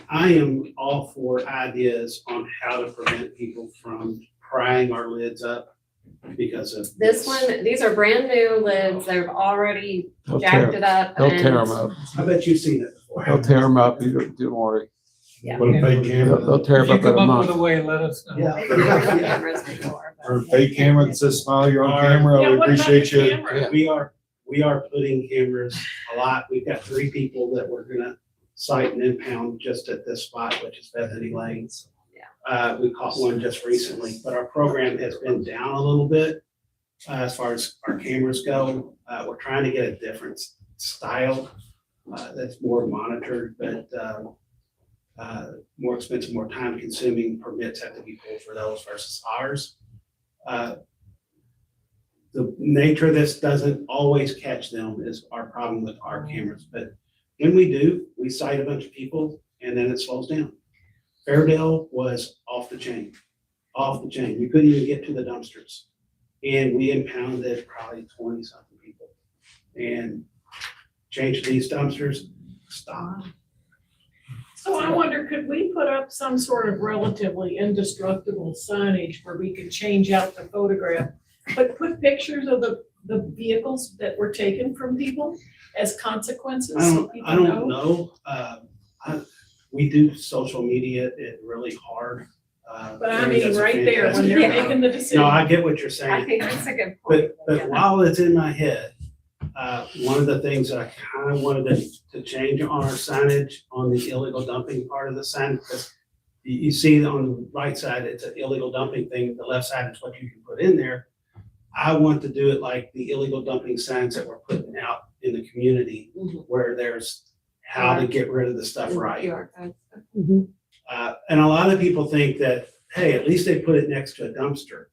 S7: I am all for ideas on how to prevent people from prying our lids up because of
S1: This one, these are brand new lids. They've already
S5: They'll
S1: jacked
S5: tear,
S1: it up.
S5: they'll tear
S1: and-
S5: them up.
S7: I bet you've seen it before.
S5: They'll tear them up. You don't worry.
S1: Yeah.
S10: Put a fake
S5: They'll
S10: camera,
S5: tear
S3: If
S5: them
S3: you
S5: up in a
S3: come up with a
S5: month.
S3: way, let us know.
S7: Yeah.
S1: Cameras before, but-
S10: or a fake camera that says smile, you're on
S7: Or-
S10: camera,
S6: yeah,
S10: we
S6: what about
S10: appreciate
S6: the
S10: you.
S6: camera?
S7: We are putting cameras a lot. We've got 3 people that we're gonna cite and impound just at this spot, which is Bethany Lanes. We caught one just recently, but our program has been down a little bit as far as our cameras go. We're trying to get a different style that's more monitored, but more expensive, more time consuming. Permits have to be pulled for those versus ours. The nature of this doesn't always catch them is our problem with our cameras, but when we do, we cite a bunch of people and then it slows down. Fairdale was off the chain. You couldn't even get to the dumpsters. And we impounded probably 20 something people. And changed these dumpsters, stopped.
S6: So I wonder, could we put up some sort of relatively indestructible signage where we could change out the photograph, but put pictures of the vehicles that were taken from people as consequences so people
S7: I don't know. We do social media it really hard.
S6: But I
S7: Terry
S6: mean,
S7: does a
S6: right there, when
S7: fantastic
S6: they're
S7: job.
S6: making the decision.
S7: No, I get what you're
S1: I
S7: saying.
S1: think that's a good point.
S7: But while it's in my head, one of the things that I kind of wanted to change on our signage on the illegal dumping part of the sign, because you see on the right side, it's an illegal dumping thing, the left side is what you can put in there. I want to do it like the illegal dumping signs that we're putting out in the community
S1: Mhm.
S7: where there's how to get rid of the stuff right.
S1: QR codes.
S2: Mhm.
S7: And a lot of people think that, hey, at least they put it next to a dumpster.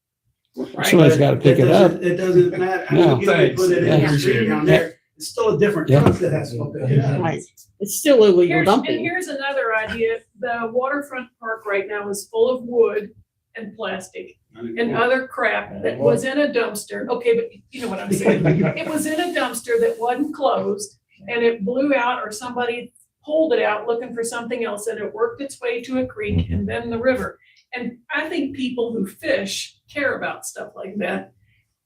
S5: Somebody's gotta pick it up.
S7: It doesn't matter. I
S5: No.
S7: mean, you can put it in
S5: Yeah.
S7: your street down there. It's still a different
S5: Yeah.
S7: truck that has to go pick it up.
S2: Right. It's still illegal
S6: And
S2: dumping.
S6: here's another idea, the waterfront park right now is full of wood and plastic and other crap that was in a dumpster. Okay, but you know what I'm saying. It was in a dumpster that wasn't closed and it blew out or somebody pulled it out looking for something else and it worked its way to a creek and then the river. And I think people who fish care about stuff like that.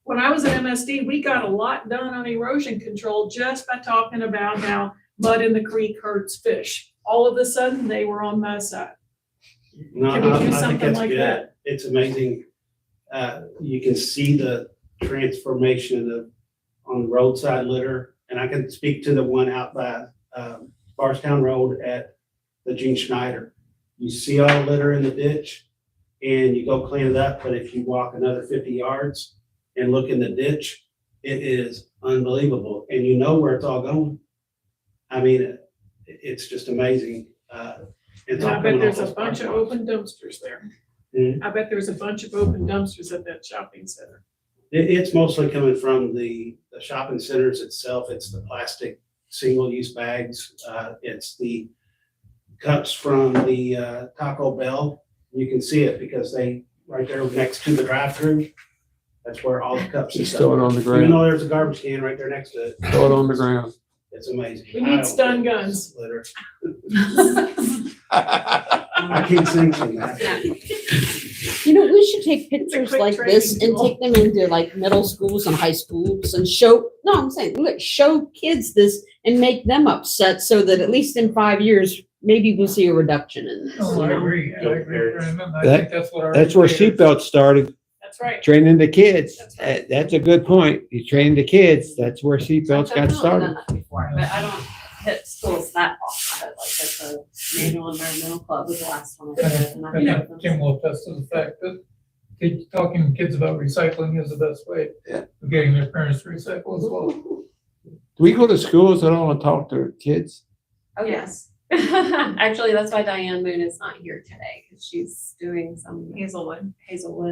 S6: When I was at MSD, we got a lot done on erosion control just by talking about how mud in the creek hurts fish. All of a sudden, they were on my side.
S7: No,
S6: Can we do
S7: I think
S6: something
S7: that's
S6: like
S7: good.
S6: that?
S7: It's amazing. You can see the transformation of on roadside litter. And I can speak to the one out by Barstown Road at the Gene Schneider. You see all the litter in the ditch and you go clean it up, but if you walk another 50 yards and look in the ditch, it is unbelievable. And you know where it's all going. I mean, it's just amazing. It's
S6: And
S7: all
S6: I bet
S7: coming
S6: there's
S7: off
S6: a
S7: those
S6: bunch of
S7: parking lots.
S6: open dumpsters there.
S7: Mhm.
S6: I bet there's a bunch of open dumpsters at that shopping center.
S7: It's mostly coming from the shopping centers itself. It's the plastic single-use bags. It's the cups from the Taco Bell. You can see it because right there next to the drive-through, that's where all the cups and
S5: Just throw it
S7: stuff.
S5: on the
S7: Even
S5: ground,
S7: though there's a garbage can right there next to it,
S5: throw it on the ground.
S7: it's amazing.
S6: We
S7: I
S6: need
S7: don't
S6: stun
S7: think
S6: guns.
S7: it's litter. I can't sing from that.
S2: You know, we should take pictures
S6: quick
S2: like this
S6: training
S2: and take them into like middle schools and high schools and I'm saying, look, show kids this and make them upset so that at least in 5 years, maybe we'll see a reduction in this.
S3: Oh,
S2: you
S3: I
S2: know?
S3: agree, Brandon. I
S5: That-
S3: think that's what our.
S5: That's where
S3: educators-
S5: seatbelts started,
S6: That's right.
S5: training the kids.
S6: That's right.
S5: That's a good point. You train the kids, that's where seatbelts
S1: I've
S5: got
S1: definitely
S5: started.
S1: done that before, but I don't hit schools that often, but like at the Manual Environmental Club was the last one I did. And I
S3: I
S1: think
S3: think Kim will attest to the fact that talking to kids about recycling is the best way
S5: Yeah.
S3: of getting their parents to recycle as well.
S5: Do we go to schools at all and talk to kids?
S1: Oh, yes. Actually, that's why Diane Moon is not here today, because she's doing some Hazelwood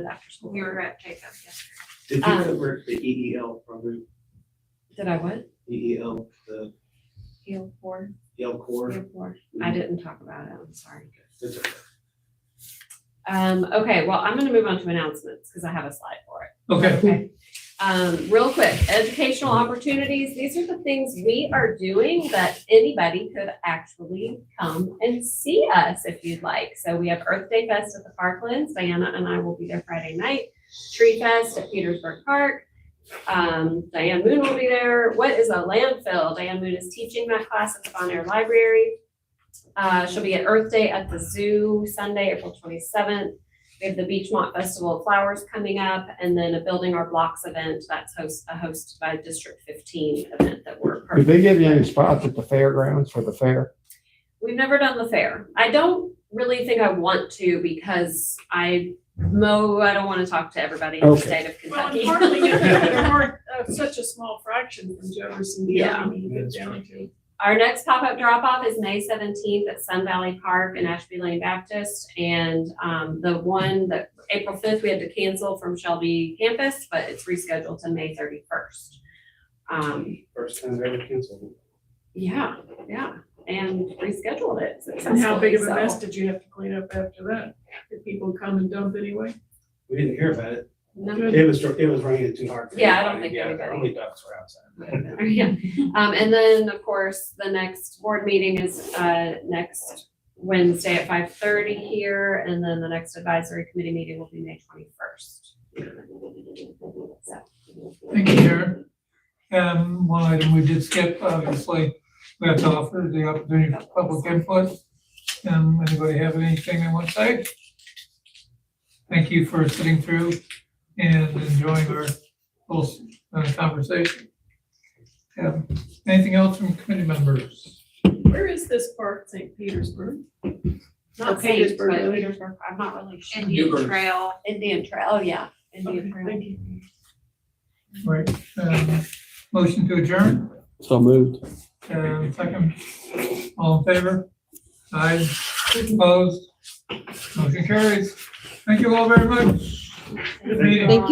S1: after school.
S8: We were at Jacob yesterday.
S7: Did you cover the EEL program?
S1: Did I what?
S7: EEL, the
S1: Field four?
S7: EL core?
S1: Field four. I didn't talk about it, I'm sorry.
S7: It's okay.
S1: Okay, well, I'm gonna move on to announcements, because I have a slide for it.
S3: Okay,
S1: Okay. Real quick, educational opportunities, these are the things we are doing that anybody could actually come and see us if you'd like. So we have Earth Day Fest at the Parklands. Diana and I will be there Friday night. Tree Fest at Petersburg Park. Diane Moon will be there. What is a landfill? Diane Moon is teaching that class at the Bon Air Library. She'll be at Earth Day at the Zoo Sunday, April 27th. We have the Beachmont Festival of Flowers coming up, and then a Building Our Blocks event that's hosted by District 15 event that we're.
S5: Did they give you any spots at the fairgrounds for the fair?
S1: We've never done the fair. I don't really think I want to because I don't want to talk to everybody in the
S5: Okay.
S1: state of
S6: Well, and
S1: Kentucky.
S6: partly, there aren't such a small fraction from Jefferson to
S1: Yeah.
S6: get down to.
S1: Our next pop-up drop-off is May 17th at Sun Valley Park in Ashby Lane Baptist. And the one that April 5th, we had to cancel from Shelby campus, but it's rescheduled to May 31st.
S7: First time I ever canceled.
S1: Yeah, and rescheduled it
S6: And how big of a
S1: successfully,
S6: mess
S1: so-
S6: did you have to clean up after that? Did people come and dump anyway?
S7: We didn't hear about it.
S1: No.
S7: It was raining too hard. for
S1: Yeah, I don't
S7: anybody.
S1: think
S7: Yeah,
S1: anybody-
S7: only ducks were outside.
S1: Yeah, and then, of course, the next board meeting is, next Wednesday at 5:30 here, and then the next advisory committee meeting will be May 21st. So,
S3: thank you, Sharon. One item we did skip, obviously, we have to offer the opportunity for public input. Anybody have anything they want to say? Thank you for sitting through and enjoying our little conversation. Anything else from committee members?
S6: Where is this park, St. Petersburg?
S1: Not
S6: Okay,
S1: Saint,
S6: Petersburg,
S1: but
S6: really?
S1: Petersburg, I'm not really sure.
S8: Indian Trail.
S1: Indian Trail, oh, yeah, Indian
S6: Okay,
S1: Trail.
S6: thank you.
S3: Right, motion to adjourn,
S5: So moved.
S3: second, all in favor? Aye, opposed, motion carries. Thank you all very much. Good meeting.
S2: Thank you.